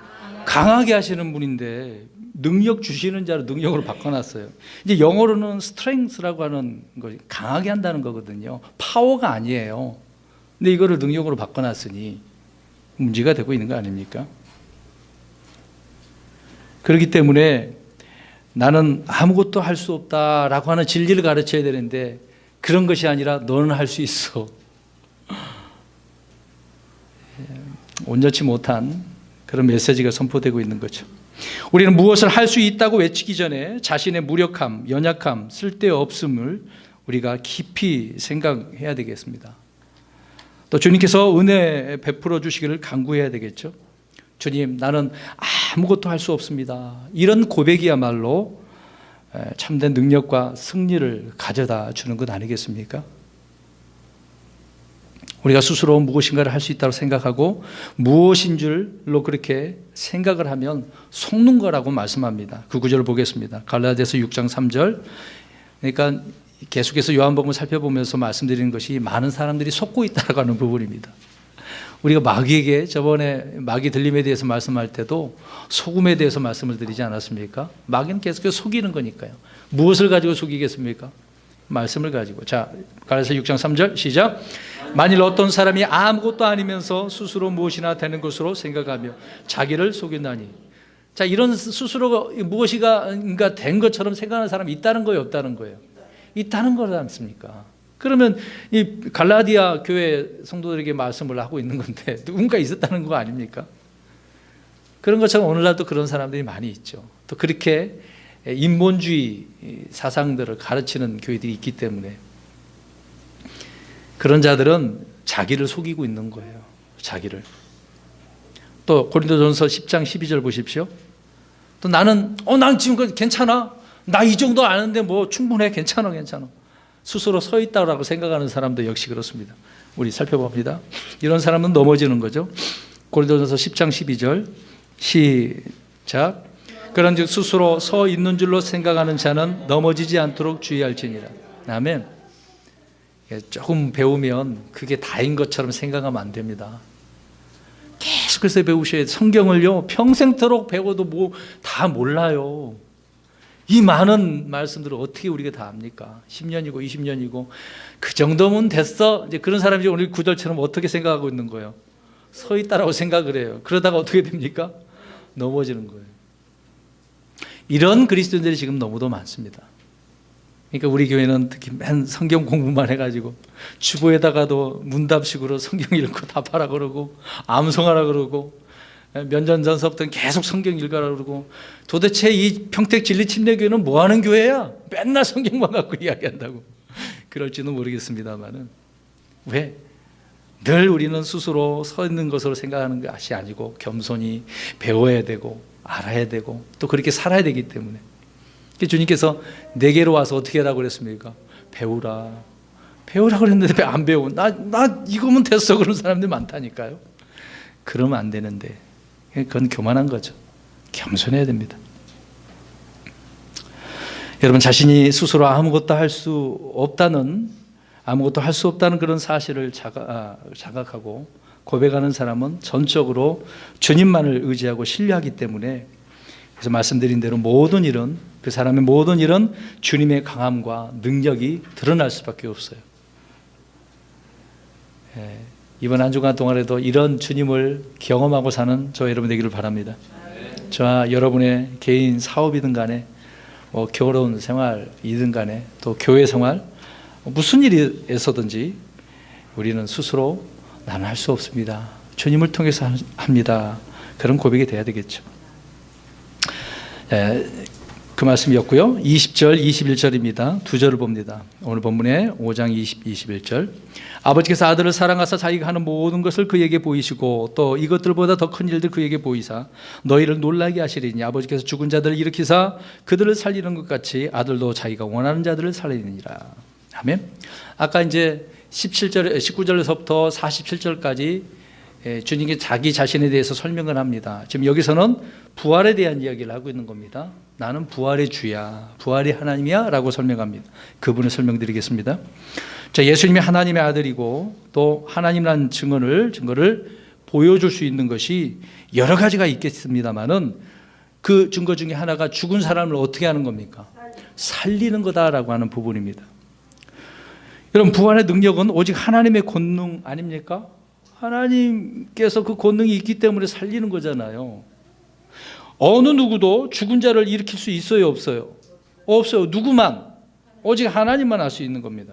강하게 하시는 분인데 능력 주시는 자를 능력으로 바꿔놨어요. 이제 영어로는 strength라고 하는 거, 강하게 한다는 거거든요. 파워가 아니에요. 근데 이거를 능력으로 바꿔놨으니 문제가 되고 있는 거 아닙니까? 그렇기 때문에 나는 아무것도 할 수 없다라고 하는 진리를 가르쳐야 되는데 그런 것이 아니라 너는 할 수 있어. 온전치 못한 그런 메시지가 선포되고 있는 거죠. 우리는 무엇을 할 수 있다고 외치기 전에 자신의 무력함, 연약함, 쓸데없음을 우리가 깊이 생각해야 되겠습니다. 또 주님께서 은혜 베풀어 주시기를 간구해야 되겠죠. 주님, 나는 아무것도 할 수 없습니다. 이런 고백이야말로 참된 능력과 승리를 가져다 주는 것 아니겠습니까? 우리가 스스로 무엇인가를 할 수 있다고 생각하고 무엇인 줄로 그렇게 생각을 하면 속는 거라고 말씀합니다. 그 구절을 보겠습니다. 갈라디아서 6장 3절. 그러니까 계속해서 요한복음을 살펴보면서 말씀드리는 것이 많은 사람들이 속고 있다고 하는 부분입니다. 우리가 마귀에게 저번에 마귀 들림에 대해서 말씀할 때도 소금에 대해서 말씀을 드리지 않았습니까? 마귀는 계속해서 속이는 거니까요. 무엇을 가지고 속이겠습니까? 말씀을 가지고. 자, 갈라디아서 6장 3절 시작. 만일 어떤 사람이 아무것도 아니면서 스스로 무엇이나 되는 것으로 생각하며 자기를 속인다니. 자, 이런 스스로 무엇인가 된 것처럼 생각하는 사람이 있다는 거예요, 없다는 거예요? 있다는 거지 않습니까? 그러면 이 갈라디아 교회 성도들에게 말씀을 하고 있는 건데 누군가 있었다는 거 아닙니까? 그런 것처럼 오늘날도 그런 사람들이 많이 있죠. 또 그렇게 인본주의 사상들을 가르치는 교회들이 있기 때문에 그런 자들은 자기를 속이고 있는 거예요. 자기를. 또 고린도전서 10장 12절 보십시오. 또 나는 지금 괜찮아. 나 이 정도 아는데 뭐 충분해. 괜찮아. 스스로 서 있다고 생각하는 사람도 역시 그렇습니다. 우리 살펴봅니다. 이런 사람은 넘어지는 거죠. 고린도전서 10장 12절 시작. 그런즉 스스로 서 있는 줄로 생각하는 자는 넘어지지 않도록 주의할지니라. 아멘. 조금 배우면 그게 다인 것처럼 생각하면 안 됩니다. 계속해서 배우셔야 돼요. 성경을요 평생토록 배워도 뭐 다 몰라요. 이 많은 말씀들을 어떻게 우리가 다 압니까? 10년이고 20년이고 그 정도면 됐어. 이제 그런 사람이 오늘 구절처럼 어떻게 생각하고 있는 거예요? 서 있다라고 생각을 해요. 그러다가 어떻게 됩니까? 넘어지는 거예요. 이런 그리스도인들이 지금 너무도 많습니다. 그러니까 우리 교회는 특히 맨 성경 공부만 해가지고 주보에다가도 문답식으로 성경 읽고 답하라 그러고 암송하라 그러고 몇 년 전서부터는 계속 성경 읽으라 그러고 도대체 이 평택 진리침례교회는 뭐 하는 교회야? 맨날 성경만 갖고 이야기한다고 그럴지는 모르겠습니다만은 왜? 늘 우리는 스스로 서 있는 것으로 생각하는 것이 아니고 겸손히 배워야 되고 알아야 되고 또 그렇게 살아야 되기 때문에 주님께서 내게로 와서 어떻게 하라고 그랬습니까? 배우라 그랬는데 왜 안 배워? 나 이거면 됐어. 그런 사람들이 많다니까요. 그러면 안 되는데 그건 교만한 거죠. 겸손해야 됩니다. 여러분 자신이 스스로 아무것도 할 수 없다는 그런 사실을 자각하고 고백하는 사람은 전적으로 주님만을 의지하고 신뢰하기 때문에 그래서 말씀드린 대로 그 사람의 모든 일은 주님의 강함과 능력이 드러날 수밖에 없어요. 이번 한 주간 동안에도 이런 주님을 경험하고 사는 저 여러분 되기를 바랍니다. 저와 여러분의 개인 사업이든 간에 결혼 생활이든 간에 또 교회 생활 무슨 일에서든지 우리는 스스로 나는 할 수 없습니다. 주님을 통해서 합니다. 그런 고백이 돼야 되겠죠. 그 말씀이었고요. 20절, 21절입니다. 두 절을 봅니다. 오늘 본문의 5장 20, 21절. 아버지께서 아들을 사랑하사 자기가 하는 모든 것을 그에게 보이시고 또 이것들보다 더 큰 일들 그에게 보이사 너희를 놀라게 하시리니 아버지께서 죽은 자들을 일으키사 그들을 살리는 것 같이 아들도 자기가 원하는 자들을 살리느니라. 아멘. 아까 이제 17절, 19절에서부터 47절까지 주님이 자기 자신에 대해서 설명을 합니다. 지금 여기서는 부활에 대한 이야기를 하고 있는 겁니다. 나는 부활의 주야, 부활이 하나님이야 라고 설명합니다. 그분을 설명드리겠습니다. 자, 예수님이 하나님의 아들이고 또 하나님이라는 증거를 보여줄 수 있는 것이 여러 가지가 있겠습니다만은 그 증거 중에 하나가 죽은 사람을 어떻게 하는 겁니까? 살리는 거다라고 하는 부분입니다. 여러분, 부활의 능력은 오직 하나님의 권능 아닙니까? 하나님께서 그 권능이 있기 때문에 살리는 거잖아요. 어느 누구도 죽은 자를 일으킬 수 있어요, 없어요? 없어요. 누구만? 오직 하나님만 할 수 있는 겁니다.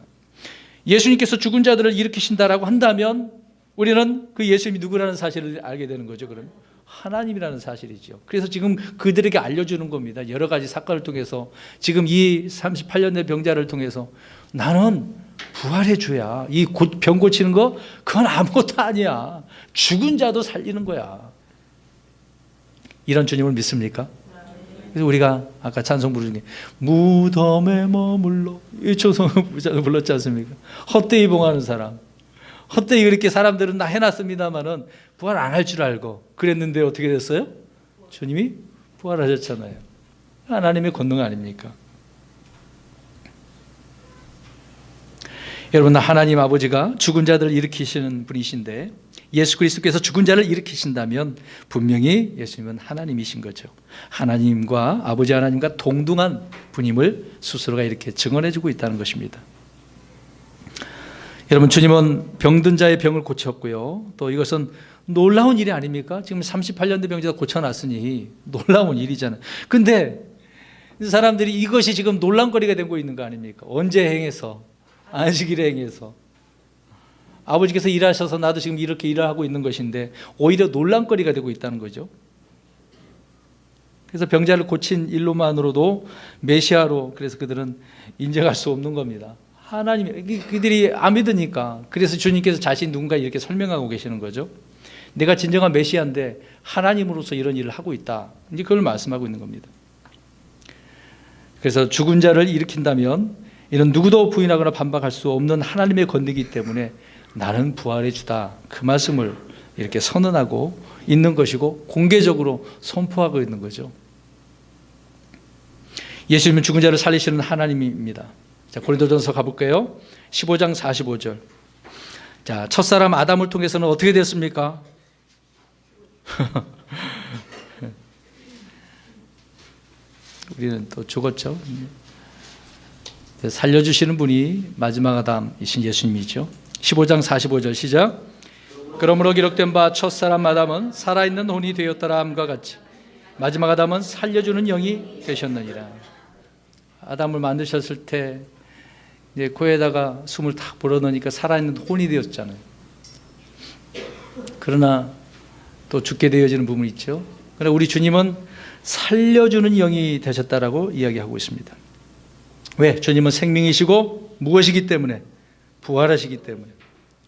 예수님께서 죽은 자들을 일으키신다라고 한다면 우리는 그 예수님이 누구라는 사실을 알게 되는 거죠. 그러면 하나님이라는 사실이죠. 그래서 지금 그들에게 알려주는 겁니다. 여러 가지 사건을 통해서 지금 이 38년 된 병자를 통해서 나는 부활의 주야. 이 병 고치는 거 그건 아무것도 아니야. 죽은 자도 살리는 거야. 이런 주님을 믿습니까? 그래서 우리가 아까 찬송 부르는 게 무덤에 머물러 이 초성 불렀지 않습니까? 헛되이 봉하는 사람. 헛되이 그렇게 사람들은 다 해놨습니다마는 부활 안 할 줄 알고 그랬는데 어떻게 됐어요? 주님이 부활하셨잖아요. 하나님의 권능 아닙니까? 여러분, 하나님 아버지가 죽은 자들을 일으키시는 분이신데 예수 그리스도께서 죽은 자를 일으키신다면 분명히 예수님은 하나님이신 거죠. 하나님과 아버지 하나님과 동등한 분임을 스스로가 이렇게 증언해주고 있다는 것입니다. 여러분, 주님은 병든 자의 병을 고쳤고요. 또 이것은 놀라운 일이 아닙니까? 지금 38년 된 병자가 고쳐놨으니 놀라운 일이잖아요. 근데 사람들이 이것이 지금 논란거리가 되고 있는 거 아닙니까? 언제 행해서? 안식일에 행해서. 아버지께서 일하셔서 나도 지금 이렇게 일을 하고 있는 것인데 오히려 논란거리가 되고 있다는 거죠. 그래서 병자를 고친 일로만으로도 메시아로 그래서 그들은 인정할 수 없는 겁니다. 하나님, 그들이 안 믿으니까. 그래서 주님께서 자신 누군가 이렇게 설명하고 계시는 거죠. 내가 진정한 메시아인데 하나님으로서 이런 일을 하고 있다. 이제 그걸 말씀하고 있는 겁니다. 그래서 죽은 자를 일으킨다면 이는 누구도 부인하거나 반박할 수 없는 하나님의 권능이기 때문에 나는 부활의 주다. 그 말씀을 이렇게 선언하고 있는 것이고 공개적으로 선포하고 있는 거죠. 예수님은 죽은 자를 살리시는 하나님입니다. 자, 고린도전서 가볼까요? 15장 45절. 자, 첫사람 아담을 통해서는 어떻게 됐습니까? 우리는 또 죽었죠. 살려주시는 분이 마지막 아담이신 예수님이죠. 15장 45절 시작. 그러므로 기록된 바 첫사람 아담은 살아있는 혼이 되었더라 함과 같이 마지막 아담은 살려주는 영이 되셨느니라. 아담을 만드셨을 때 이제 코에다가 숨을 탁 불어넣으니까 살아있는 혼이 되었잖아요. 그러나 또 죽게 되어지는 부분이 있죠. 그러나 우리 주님은 살려주는 영이 되셨다라고 이야기하고 있습니다. 왜? 주님은 생명이시고 무엇이기 때문에? 부활하시기 때문에.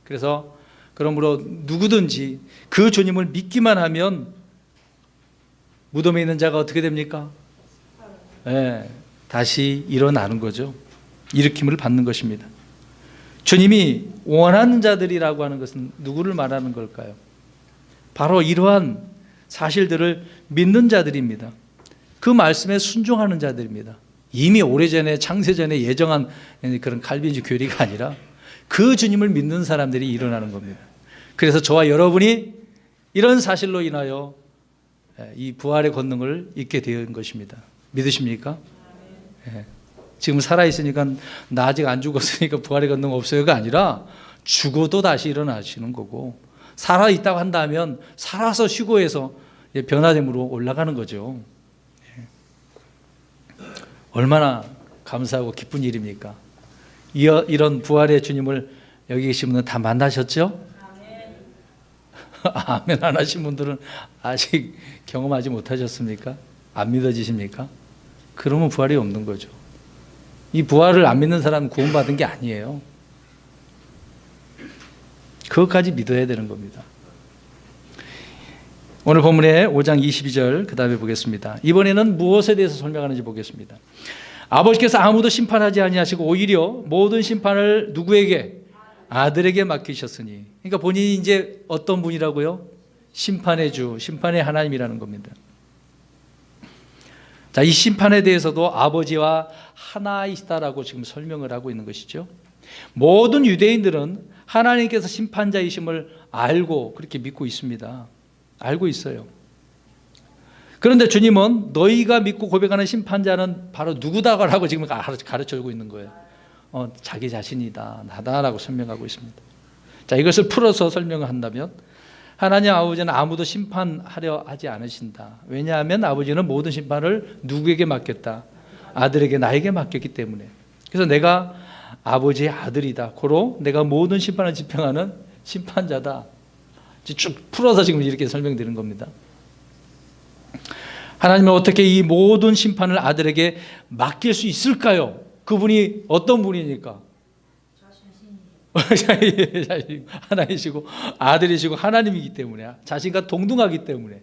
그래서 그러므로 누구든지 그 주님을 믿기만 하면 무덤에 있는 자가 어떻게 됩니까? 네, 다시 일어나는 거죠. 일으킴을 받는 것입니다. 주님이 원하는 자들이라고 하는 것은 누구를 말하는 걸까요? 바로 이러한 사실들을 믿는 자들입니다. 그 말씀에 순종하는 자들입니다. 이미 오래전에 창세전에 예정한 그런 칼빈주 교리가 아니라 그 주님을 믿는 사람들이 일어나는 겁니다. 그래서 저와 여러분이 이런 사실로 인하여 이 부활의 권능을 잊게 된 것입니다. 믿으십니까? 네. 지금 살아있으니까 나 아직 안 죽었으니까 부활의 권능 없어요가 아니라 죽어도 다시 일어나시는 거고 살아있다고 한다면 살아서 쉬고해서 변화됨으로 올라가는 거죠. 얼마나 감사하고 기쁜 일입니까? 이런 부활의 주님을 여기 계신 분은 다 만나셨죠? 아멘 안 하신 분들은 아직 경험하지 못하셨습니까? 안 믿어지십니까? 그러면 부활이 없는 거죠. 이 부활을 안 믿는 사람은 구원받은 게 아니에요. 그것까지 믿어야 되는 겁니다. 오늘 본문의 5장 22절 그 다음에 보겠습니다. 이번에는 무엇에 대해서 설명하는지 보겠습니다. 아버지께서 아무도 심판하지 아니하시고 오히려 모든 심판을 누구에게? 아들에게 맡기셨으니. 그러니까 본인이 이제 어떤 분이라고요? 심판의 주, 심판의 하나님이라는 겁니다. 자, 이 심판에 대해서도 아버지와 하나이시다라고 지금 설명을 하고 있는 것이죠. 모든 유대인들은 하나님께서 심판자이심을 알고 그렇게 믿고 있습니다. 알고 있어요. 그런데 주님은 너희가 믿고 고백하는 심판자는 바로 누구다라고 지금 가르쳐주고 있는 거예요. 자기 자신이다, 나다라고 설명하고 있습니다. 자, 이것을 풀어서 설명을 한다면 하나님 아버지는 아무도 심판하려 하지 않으신다. 왜냐하면 아버지는 모든 심판을 누구에게 맡겼다? 아들에게, 나에게 맡겼기 때문에. 그래서 내가 아버지의 아들이다. 고로 내가 모든 심판을 집행하는 심판자다. 쭉 풀어서 지금 이렇게 설명드리는 겁니다. 하나님은 어떻게 이 모든 심판을 아들에게 맡길 수 있을까요? 그분이 어떤 분이니까? 하나이시고 아들이시고 하나님이기 때문에, 자신과 동등하기 때문에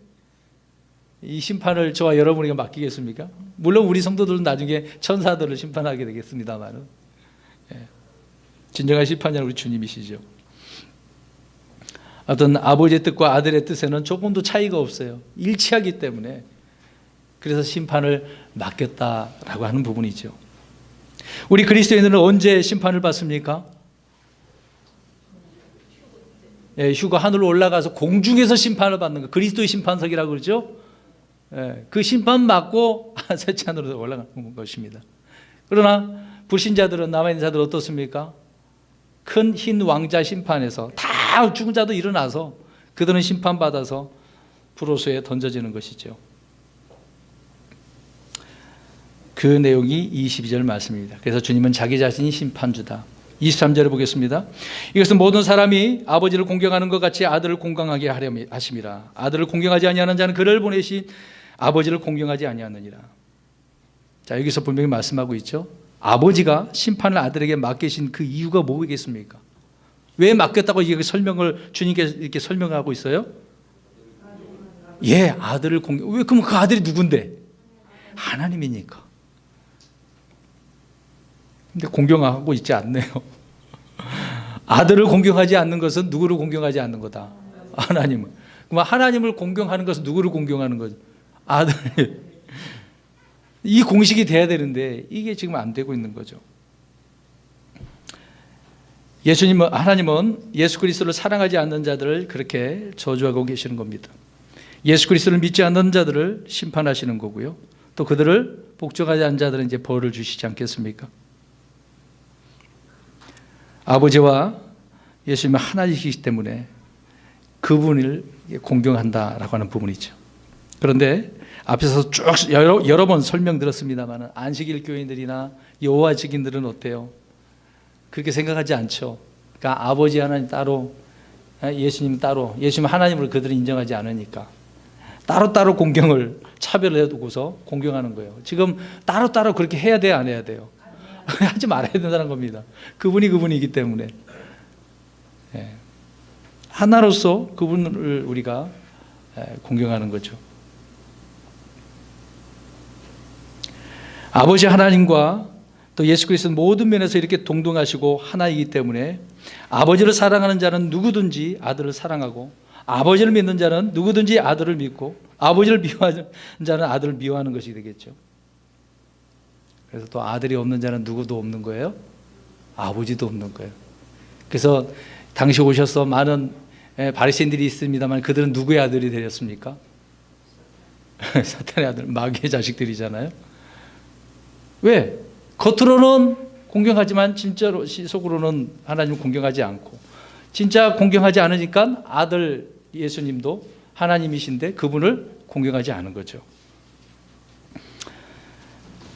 이 심판을 저와 여러분에게 맡기겠습니까? 물론 우리 성도들은 나중에 천사들을 심판하게 되겠습니다만, 진정한 심판자는 우리 주님이시죠. 어떤 아버지의 뜻과 아들의 뜻에는 조금도 차이가 없어요. 일치하기 때문에. 그래서 심판을 맡겼다라고 하는 부분이죠. 우리 그리스도인들은 언제 심판을 받습니까? 휴가 하늘로 올라가서 공중에서 심판을 받는 거, 그리스도의 심판석이라고 그러죠. 그 심판 받고 셋째 하늘로 올라가는 것입니다. 그러나 불신자들은, 남아있는 자들은 어떻습니까? 큰 흰 왕자 심판에서 다 죽은 자도 일어나서 그들은 심판받아서 불호수에 던져지는 것이죠. 그 내용이 22절 말씀입니다. 그래서 주님은 자기 자신이 심판주다. 23절을 보겠습니다. 이것은 모든 사람이 아버지를 공경하는 것 같이 아들을 공경하게 하려 하심이라. 아들을 공경하지 아니하는 자는 그를 보내신 아버지를 공경하지 아니하느니라. 자, 여기서 분명히 말씀하고 있죠. 아버지가 심판을 아들에게 맡기신 그 이유가 뭐겠습니까? 왜 맡겼다고 이게 설명을 주님께서 이렇게 설명하고 있어요? 아들을 공경. 왜 그럼 그 아들이 누군데? 하나님이니까. 근데 공경하고 있지 않네요. 아들을 공경하지 않는 것은 누구를 공경하지 않는 거다? 하나님을. 그럼 하나님을 공경하는 것은 누구를 공경하는 거죠? 아들. 이 공식이 돼야 되는데 이게 지금 안 되고 있는 거죠. 하나님은 예수 그리스도를 사랑하지 않는 자들을 그렇게 저주하고 계시는 겁니다. 예수 그리스도를 믿지 않는 자들을 심판하시는 거고요. 또 그들을 복종하지 않는 자들은 이제 벌을 주시지 않겠습니까? 아버지와 예수님은 하나이시기 때문에 그분을 공경한다라고 하는 부분이죠. 그런데 앞에서 쭉 여러 번 설명드렸습니다만 안식일 교인들이나 여호와 증인들은 어때요? 그렇게 생각하지 않죠. 그러니까 아버지 하나님 따로, 예수님 따로, 예수님 하나님을 그들은 인정하지 않으니까 따로따로 공경을 차별을 해두고서 공경하는 거예요. 지금 따로따로 그렇게 해야 돼요, 안 해야 돼요? 하지 말아야 된다는 겁니다. 그분이 그분이기 때문에. 하나로서 그분을 우리가 공경하는 거죠. 아버지 하나님과 또 예수 그리스도는 모든 면에서 이렇게 동등하시고 하나이기 때문에 아버지를 사랑하는 자는 누구든지 아들을 사랑하고, 아버지를 믿는 자는 누구든지 아들을 믿고, 아버지를 미워하는 자는 아들을 미워하는 것이 되겠죠. 그래서 또 아들이 없는 자는 누구도 없는 거예요? 아버지도 없는 거예요. 그래서 당시 오셔서 많은 바리새인들이 있습니다만 그들은 누구의 아들이 되었습니까? 사탄의 아들, 마귀의 자식들이잖아요. 왜? 겉으로는 공경하지만 진짜로 속으로는 하나님을 공경하지 않고, 진짜 공경하지 않으니까 아들 예수님도 하나님이신데 그분을 공경하지 않은 거죠.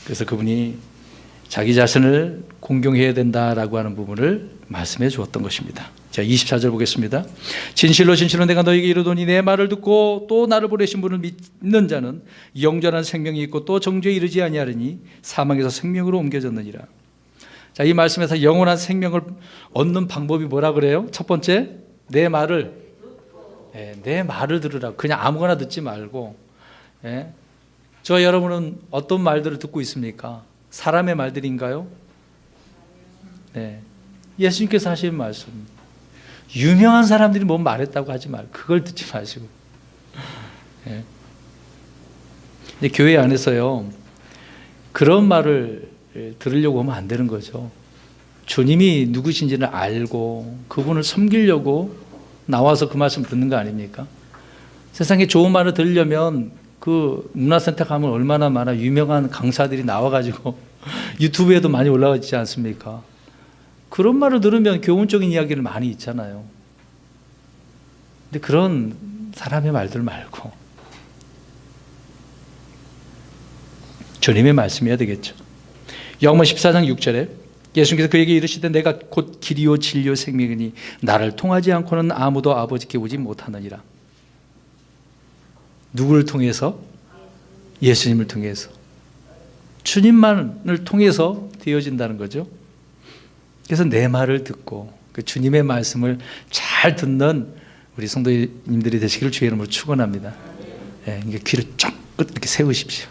그래서 그분이 자기 자신을 공경해야 된다라고 하는 부분을 말씀해 주었던 것입니다. 자, 24절 보겠습니다. 진실로 진실로 내가 너에게 이르노니 내 말을 듣고 또 나를 보내신 분을 믿는 자는 영원한 생명이 있고 또 정죄에 이르지 아니하리니 사망에서 생명으로 옮겨졌느니라. 자, 이 말씀에서 영원한 생명을 얻는 방법이 뭐라 그래요? 첫 번째, 내 말을 들으라고. 그냥 아무거나 듣지 말고. 저 여러분은 어떤 말들을 듣고 있습니까? 사람의 말들인가요? 네. 예수님께서 하신 말씀. 유명한 사람들이 뭐 말했다고 하지 말고 그걸 듣지 마시고. 근데 교회 안에서요, 그런 말을 들으려고 하면 안 되는 거죠. 주님이 누구신지를 알고 그분을 섬기려고 나와서 그 말씀 듣는 거 아닙니까? 세상에 좋은 말을 들으려면 그 문화센터 가면 얼마나 많아 유명한 강사들이 나와가지고 유튜브에도 많이 올라와 있지 않습니까? 그런 말을 들으면 교훈적인 이야기를 많이 있잖아요. 근데 그런 사람의 말들 말고 주님의 말씀이어야 되겠죠. 요한복음 14장 6절에 예수님께서 그에게 이르시되 내가 곧 길이요 진리요 생명이니 나를 통하지 않고는 아무도 아버지께 오지 못하느니라. 누구를 통해서? 예수님을 통해서. 주님만을 통해서 되어진다는 거죠. 그래서 내 말을 듣고 그 주님의 말씀을 잘 듣는 우리 성도님들이 되시기를 주의 이름으로 축원합니다. 귀를 쫙 이렇게 세우십시오.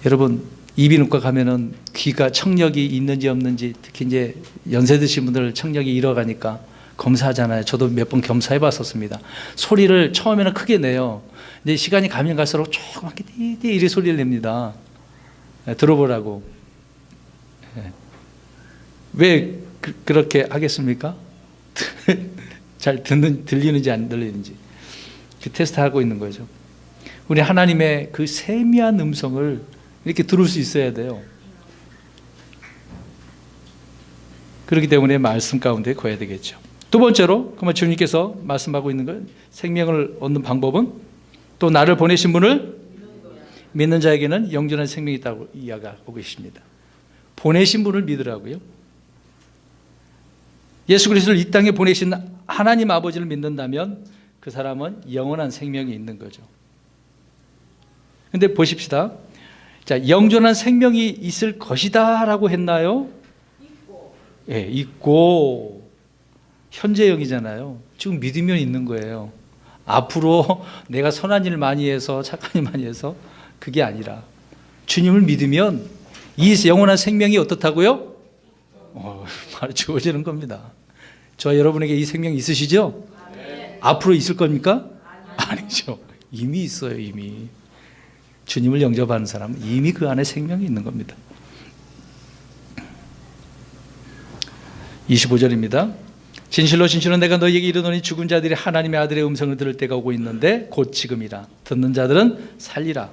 여러분, 이비인후과 가면은 귀가 청력이 있는지 없는지, 특히 이제 연세 드신 분들 청력이 잃어가니까 검사하잖아요. 저도 몇 번 검사해 봤었습니다. 소리를 처음에는 크게 내요. 근데 시간이 가면 갈수록 조그맣게 띠띠 이리 소리를 냅니다. 들어보라고. 왜 그렇게 하겠습니까? 잘 들리는지 안 들리는지 그 테스트하고 있는 거죠. 우리 하나님의 그 세미한 음성을 이렇게 들을 수 있어야 돼요. 그렇기 때문에 말씀 가운데 거해야 되겠죠. 두 번째로, 그러면 주님께서 말씀하고 있는 건 생명을 얻는 방법은 또 나를 보내신 분을 믿는 자에게는 영원한 생명이 있다고 이야기하고 계십니다. 보내신 분을 믿으라고요. 예수 그리스도를 이 땅에 보내신 하나님 아버지를 믿는다면 그 사람은 영원한 생명이 있는 거죠. 근데 보십시다. 자, 영존한 생명이 있을 것이다 라고 했나요? 있고 현재형이잖아요. 지금 믿으면 있는 거예요. 앞으로 내가 선한 일 많이 해서 착한 일 많이 해서 그게 아니라 주님을 믿으면 이 영원한 생명이 어떻다고요? 바로 주어지는 겁니다. 저 여러분에게 이 생명 있으시죠? 앞으로 있을 겁니까? 아니죠. 이미 있어요. 이미. 주님을 영접하는 사람은 이미 그 안에 생명이 있는 겁니다. 25절입니다. 진실로 진실로 내가 너희에게 이르노니 죽은 자들이 하나님의 아들의 음성을 들을 때가 오고 있는데 곧 지금이라. 듣는 자들은 살리라.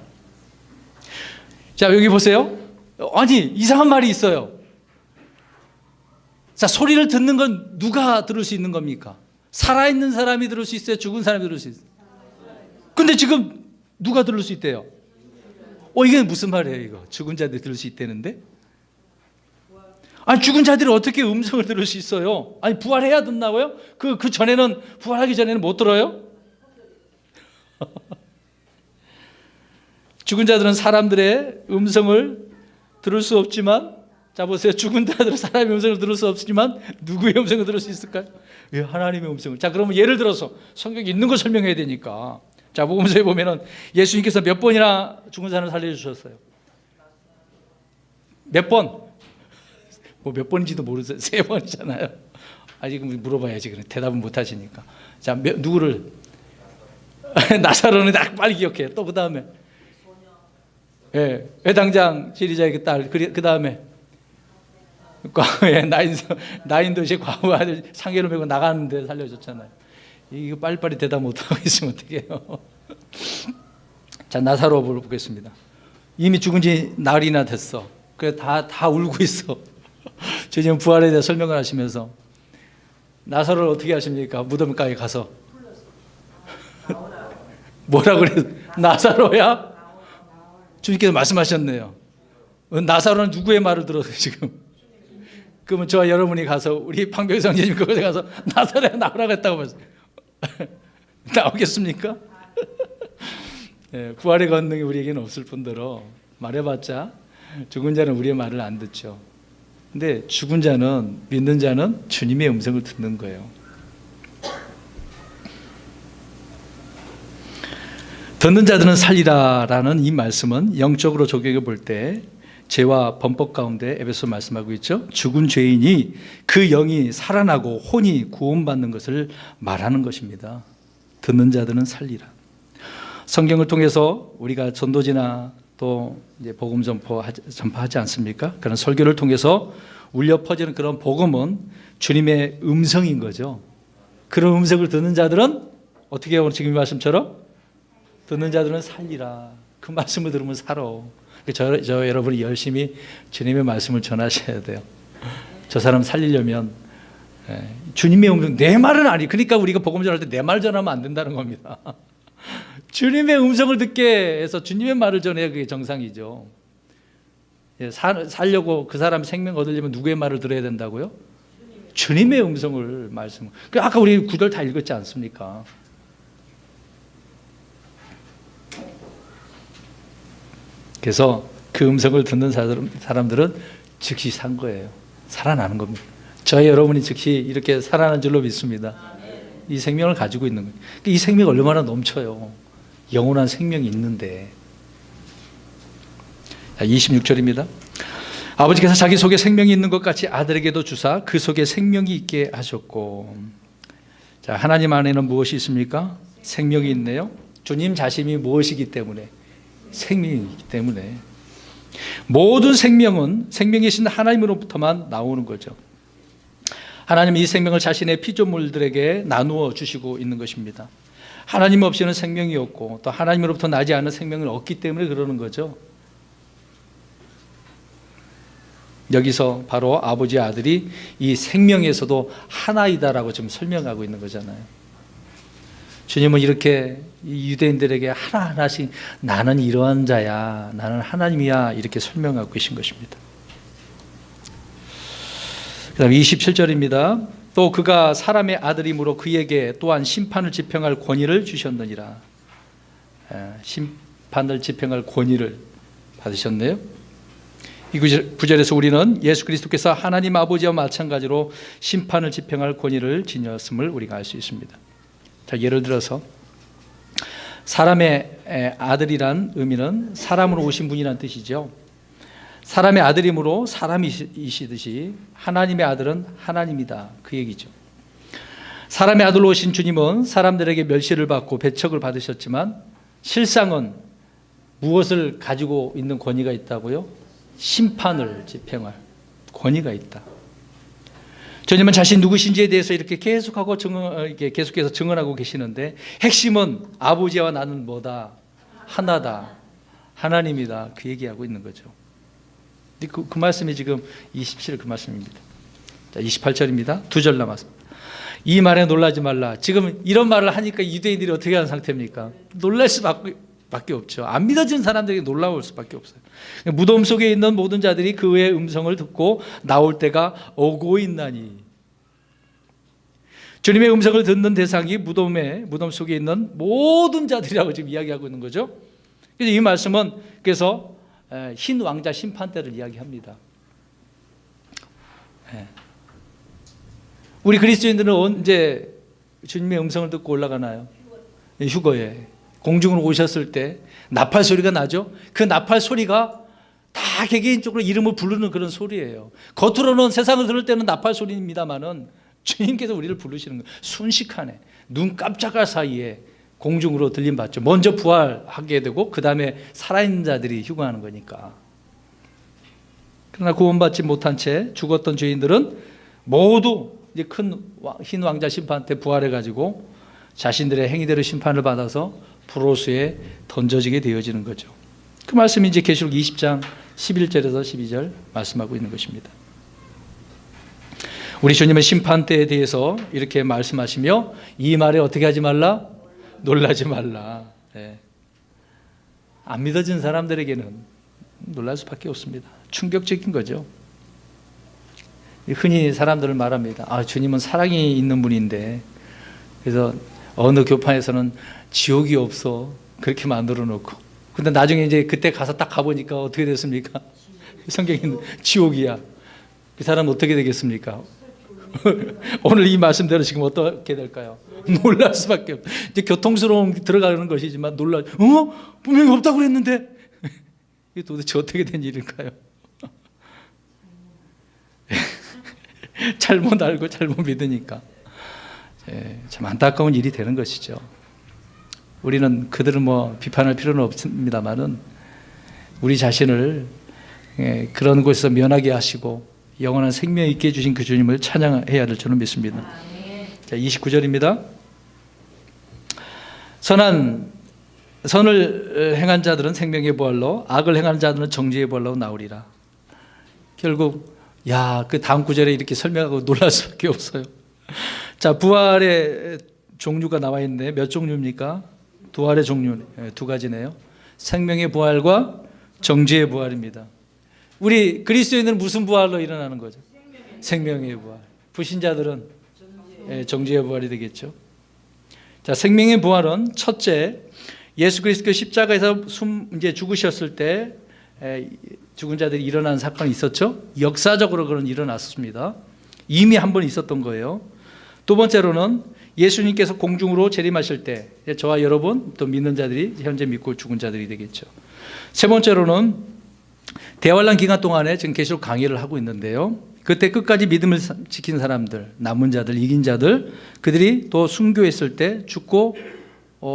자, 여기 보세요. 아니, 이상한 말이 있어요. 자, 소리를 듣는 건 누가 들을 수 있는 겁니까? 살아있는 사람이 들을 수 있어요? 죽은 사람이 들을 수 있어요? 근데 지금 누가 들을 수 있대요? 이게 무슨 말이에요, 이거? 죽은 자들이 들을 수 있다는데? 아니, 죽은 자들이 어떻게 음성을 들을 수 있어요? 아니, 부활해야 듣나고요? 그 전에는, 부활하기 전에는 못 들어요? 죽은 자들은 사람들의 음성을 들을 수 없지만, 자, 보세요. 죽은 자들은 사람의 음성을 들을 수 없지만, 누구의 음성을 들을 수 있을까요? 하나님의 음성을. 자, 그러면 예를 들어서 성경에 있는 거 설명해야 되니까. 자, 복음서에 보면은 예수님께서 몇 번이나 죽은 사람을 살려주셨어요? 몇 번? 뭐 몇 번인지도 모르세요. 3번이잖아요. 지금 물어봐야지. 그래. 대답은 못 하시니까. 자, 누구를? 나사로는 딱 빨리 기억해. 또 그 다음에. 회당장 지리자의 그 딸. 그 다음에. 나인도시의 과부 아들 상해를 메고 나가는데 살려줬잖아요. 이거 빨리빨리 대답 못하고 있으면 어떡해요. 자, 나사로 보겠습니다. 이미 죽은 지 날이나 됐어. 그래, 다 울고 있어. 주님 부활에 대해 설명을 하시면서 나사로를 어떻게 하십니까? 무덤가에 가서 뭐라 그래요? 나사로야? 주님께서 말씀하셨네요. 나사로는 누구의 말을 들었어요 지금? 그러면 저와 여러분이 가서 우리 방병성 예수님 그곳에 가서 나사로야 나오라고 했다고 봤어요. 나오겠습니까? 네, 부활의 권능이 우리에게는 없을 뿐더러 말해봤자 죽은 자는 우리의 말을 안 듣죠. 근데 죽은 자는, 믿는 자는 주님의 음성을 듣는 거예요. 듣는 자들은 살리라라는 이 말씀은 영적으로 적용해 볼 때 죄와 범법 가운데 에베소 말씀하고 있죠. 죽은 죄인이 그 영이 살아나고 혼이 구원받는 것을 말하는 것입니다. 듣는 자들은 살리라. 성경을 통해서 우리가 전도지나 또 이제 복음 전파하지 않습니까? 그런 설교를 통해서 울려 퍼지는 그런 복음은 주님의 음성인 거죠. 그런 음성을 듣는 자들은 어떻게 해요? 지금 이 말씀처럼 듣는 자들은 살리라. 그 말씀을 들으면 살아. 저 여러분이 열심히 주님의 말씀을 전하셔야 돼요. 저 사람 살리려면 주님의 음성, 내 말은 아니. 그러니까 우리가 복음 전할 때 내 말 전하면 안 된다는 겁니다. 주님의 음성을 듣게 해서 주님의 말을 전해야 그게 정상이죠. 살려고 그 사람 생명 얻으려면 누구의 말을 들어야 된다고요? 주님의 음성을 말씀. 아까 우리 구절 다 읽었지 않습니까? 그래서 그 음성을 듣는 사람들은 즉시 산 거예요. 살아나는 겁니다. 저희 여러분이 즉시 이렇게 살아난 줄로 믿습니다. 이 생명을 가지고 있는 거예요. 이 생명이 얼마나 넘쳐요. 영원한 생명이 있는데. 26절입니다. 아버지께서 자기 속에 생명이 있는 것 같이 아들에게도 주사 그 속에 생명이 있게 하셨고. 자, 하나님 안에는 무엇이 있습니까? 생명이 있네요. 주님 자신이 무엇이기 때문에? 생명이기 때문에. 모든 생명은 생명이신 하나님으로부터만 나오는 거죠. 하나님은 이 생명을 자신의 피조물들에게 나누어 주시고 있는 것입니다. 하나님 없이는 생명이 없고 또 하나님으로부터 나지 않은 생명은 없기 때문에 그러는 거죠. 여기서 바로 아버지 아들이 이 생명에서도 하나이다라고 지금 설명하고 있는 거잖아요. 주님은 이렇게 유대인들에게 하나하나씩 나는 이러한 자야, 나는 하나님이야 이렇게 설명하고 계신 것입니다. 그 다음에 27절입니다. 또 그가 사람의 아들이므로 그에게 또한 심판을 집행할 권위를 주셨느니라. 심판을 집행할 권위를 받으셨네요. 이 구절에서 우리는 예수 그리스도께서 하나님 아버지와 마찬가지로 심판을 집행할 권위를 지녔음을 우리가 알 수 있습니다. 자, 예를 들어서 사람의 아들이란 의미는 사람으로 오신 분이란 뜻이죠. 사람의 아들이므로 사람이시듯이 하나님의 아들은 하나님이다, 그 얘기죠. 사람의 아들로 오신 주님은 사람들에게 멸시를 받고 배척을 받으셨지만 실상은 무엇을 가지고 있는 권위가 있다고요? 심판을 집행할 권위가 있다. 주님은 자신 누구신지에 대해서 이렇게 계속해서 증언하고 계시는데 핵심은 아버지와 나는 뭐다? 하나다. 하나님이다. 그 얘기하고 있는 거죠. 그 말씀이 지금 27절 그 말씀입니다. 자, 28절입니다. 2절 남았습니다. 이 말에 놀라지 말라. 지금 이런 말을 하니까 유대인들이 어떻게 하는 상태입니까? 놀랄 수밖에 없죠. 안 믿어지는 사람들에게 놀라울 수밖에 없어요. 무덤 속에 있는 모든 자들이 그의 음성을 듣고 나올 때가 오고 있나니. 주님의 음성을 듣는 대상이 무덤 속에 있는 모든 자들이라고 지금 이야기하고 있는 거죠. 그래서 이 말씀은 그래서 흰 왕자 심판 때를 이야기합니다. 우리 그리스도인들은 언제 주님의 음성을 듣고 올라가나요? 휴거에. 공중으로 오셨을 때 나팔 소리가 나죠. 그 나팔 소리가 다 개개인적으로 이름을 부르는 그런 소리예요. 겉으로는 세상을 들을 때는 나팔 소리입니다만은 주님께서 우리를 부르시는 거예요. 순식간에 눈 깜짝할 사이에 공중으로 들림 받죠. 먼저 부활하게 되고 그 다음에 살아있는 자들이 휴거하는 거니까. 그러나 구원받지 못한 채 죽었던 죄인들은 모두 이제 큰 흰 왕자 심판 때 부활해가지고 자신들의 행위대로 심판을 받아서 불호수에 던져지게 되어지는 거죠. 그 말씀이 이제 계시록 20장 11절에서 12절 말씀하고 있는 것입니다. 우리 주님의 심판대에 대해서 이렇게 말씀하시며 이 말에 어떻게 하지 말라? 놀라지 말라. 네. 안 믿어진 사람들에게는 놀랄 수밖에 없습니다. 충격적인 거죠. 흔히 사람들을 말합니다. 주님은 사랑이 있는 분인데, 그래서 어느 교판에서는 지옥이 없어 그렇게 만들어 놓고, 근데 나중에 이제 그때 가서 딱 가보니까 어떻게 됐습니까? 성경에 지옥이야. 그 사람은 어떻게 되겠습니까? 오늘 이 말씀대로 지금 어떻게 될까요? 놀랄 수밖에 없어요. 이제 교통스러움 들어가는 것이지만 분명히 없다고 그랬는데 이게 도대체 어떻게 된 일일까요? 잘못 알고 잘못 믿으니까 참 안타까운 일이 되는 것이죠. 우리는 그들을 비판할 필요는 없습니다만은 우리 자신을 그런 곳에서 면하게 하시고 영원한 생명 있게 해주신 그 주님을 찬양해야 될 줄은 믿습니다. 자, 29절입니다. 선을 행한 자들은 생명의 부활로, 악을 행한 자들은 정죄의 부활로 나오리라. 결국 그 다음 구절에 이렇게 설명하고 놀랄 수밖에 없어요. 자, 부활의 종류가 나와 있는데 몇 종류입니까? 부활의 종류 두 가지네요. 생명의 부활과 정죄의 부활입니다. 우리 그리스도인은 무슨 부활로 일어나는 거죠? 생명의 부활. 불신자들은 정죄의 부활이 되겠죠. 자, 생명의 부활은 첫째, 예수 그리스도 십자가에서 이제 죽으셨을 때 죽은 자들이 일어난 사건이 있었죠. 역사적으로 그런 일어났습니다. 이미 한 번 있었던 거예요. 두 번째로는 예수님께서 공중으로 재림하실 때 저와 여러분 또 믿는 자들이 현재 믿고 죽은 자들이 되겠죠. 세 번째로는 대환란 기간 동안에 지금 계시록 강의를 하고 있는데요. 그때 끝까지 믿음을 지킨 사람들, 남은 자들, 이긴 자들, 그들이 또 순교했을 때 죽고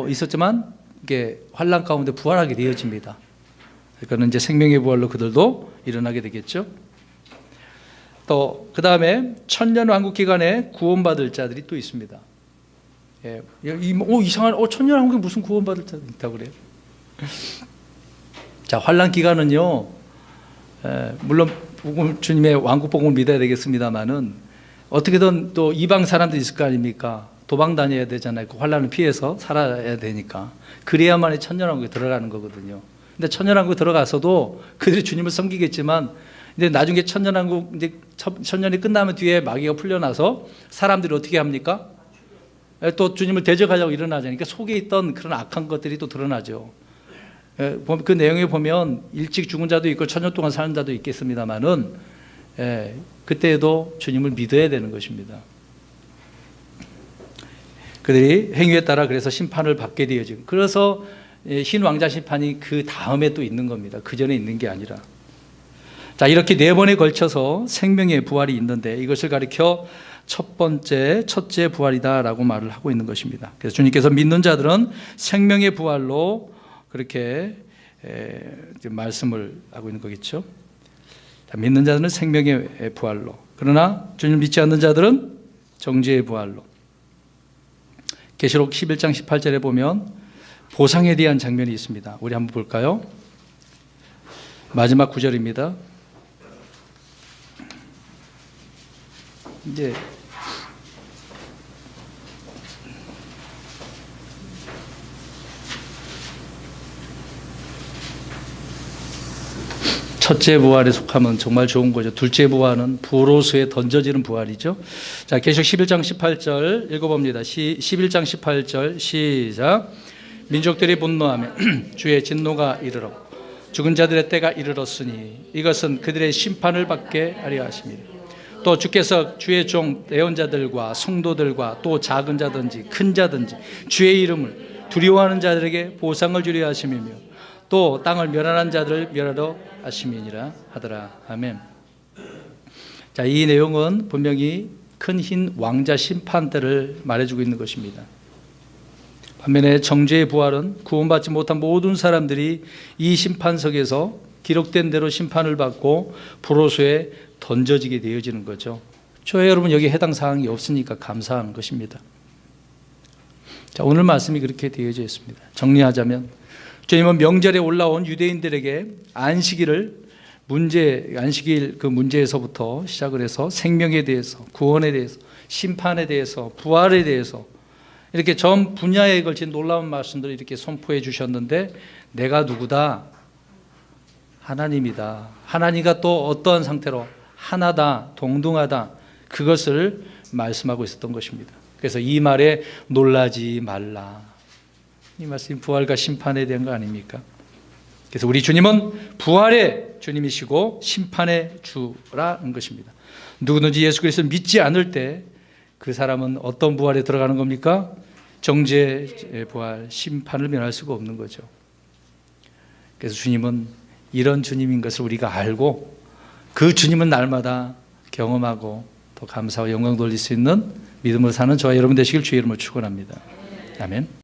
있었지만 이게 환란 가운데 부활하게 되어집니다. 그러니까 이제 생명의 부활로 그들도 일어나게 되겠죠. 또 그 다음에 천년 왕국 기간에 구원받을 자들이 또 있습니다. 이상한 천년 왕국에 무슨 구원받을 자들이 있다고 그래요? 자, 환란 기간은요, 물론 주님의 왕국 복음을 믿어야 되겠습니다만은 어떻게든 또 이방 사람들이 있을 거 아닙니까? 도망 다녀야 되잖아요. 그 환란을 피해서 살아야 되니까. 그래야만이 천년왕국에 들어가는 거거든요. 근데 천년왕국에 들어가서도 그들이 주님을 섬기겠지만 이제 나중에 천년왕국 이제 천년이 끝나면 뒤에 마귀가 풀려나서 사람들이 어떻게 합니까? 또 주님을 대적하려고 일어나자니까 속에 있던 그런 악한 것들이 또 드러나죠. 그 내용에 보면 일찍 죽은 자도 있고 천년 동안 사는 자도 있겠습니다만은 그때에도 주님을 믿어야 되는 것입니다. 그들이 행위에 따라 그래서 심판을 받게 되어지고, 그래서 흰 왕자 심판이 그 다음에 또 있는 겁니다. 그 전에 있는 게 아니라. 자, 이렇게 네 번에 걸쳐서 생명의 부활이 있는데 이것을 가리켜 첫째 부활이다라고 말을 하고 있는 것입니다. 그래서 주님께서 믿는 자들은 생명의 부활로 그렇게 말씀을 하고 있는 거겠죠. 자, 믿는 자들은 생명의 부활로, 그러나 주님 믿지 않는 자들은 정죄의 부활로. 계시록 11장 18절에 보면 보상에 대한 장면이 있습니다. 우리 한번 볼까요? 마지막 구절입니다. 이제 첫째 부활에 속하면 정말 좋은 거죠. 둘째 부활은 부로수에 던져지는 부활이죠. 자, 계시록 11장 18절 읽어봅니다. 11장 18절 시작. 민족들이 분노하며 주의 진노가 이르러 죽은 자들의 때가 이르렀으니 이것은 그들의 심판을 받게 하려 하심이라. 또 주께서 주의 종 예언자들과 성도들과 또 작은 자든지 큰 자든지 주의 이름을 두려워하는 자들에게 보상을 주려 하심이며 또 땅을 멸하는 자들을 멸하러 하심이니라 하더라. 아멘. 자, 이 내용은 분명히 큰 흰 왕자 심판 때를 말해주고 있는 것입니다. 반면에 정죄의 부활은 구원받지 못한 모든 사람들이 이 심판석에서 기록된 대로 심판을 받고 불호수에 던져지게 되어지는 거죠. 저 여러분 여기 해당 사항이 없으니까 감사한 것입니다. 자, 오늘 말씀이 그렇게 되어져 있습니다. 정리하자면 주님은 명절에 올라온 유대인들에게 안식일 그 문제에서부터 시작을 해서 생명에 대해서, 구원에 대해서, 심판에 대해서, 부활에 대해서 이렇게 전 분야에 걸친 놀라운 말씀들을 이렇게 선포해 주셨는데 내가 누구다? 하나님이다. 하나님과 또 어떠한 상태로 하나다, 동등하다. 그것을 말씀하고 있었던 것입니다. 그래서 이 말에 놀라지 말라. 이 말씀이 부활과 심판에 대한 거 아닙니까? 그래서 우리 주님은 부활의 주님이시고 심판의 주라는 것입니다. 누구든지 예수 그리스도를 믿지 않을 때 그 사람은 어떤 부활에 들어가는 겁니까? 정죄의 부활, 심판을 면할 수가 없는 거죠. 그래서 주님은 이런 주님인 것을 우리가 알고 그 주님은 날마다 경험하고 또 감사와 영광 돌릴 수 있는 믿음으로 사는 저와 여러분 되시길 주의 이름으로 축원합니다. 아멘.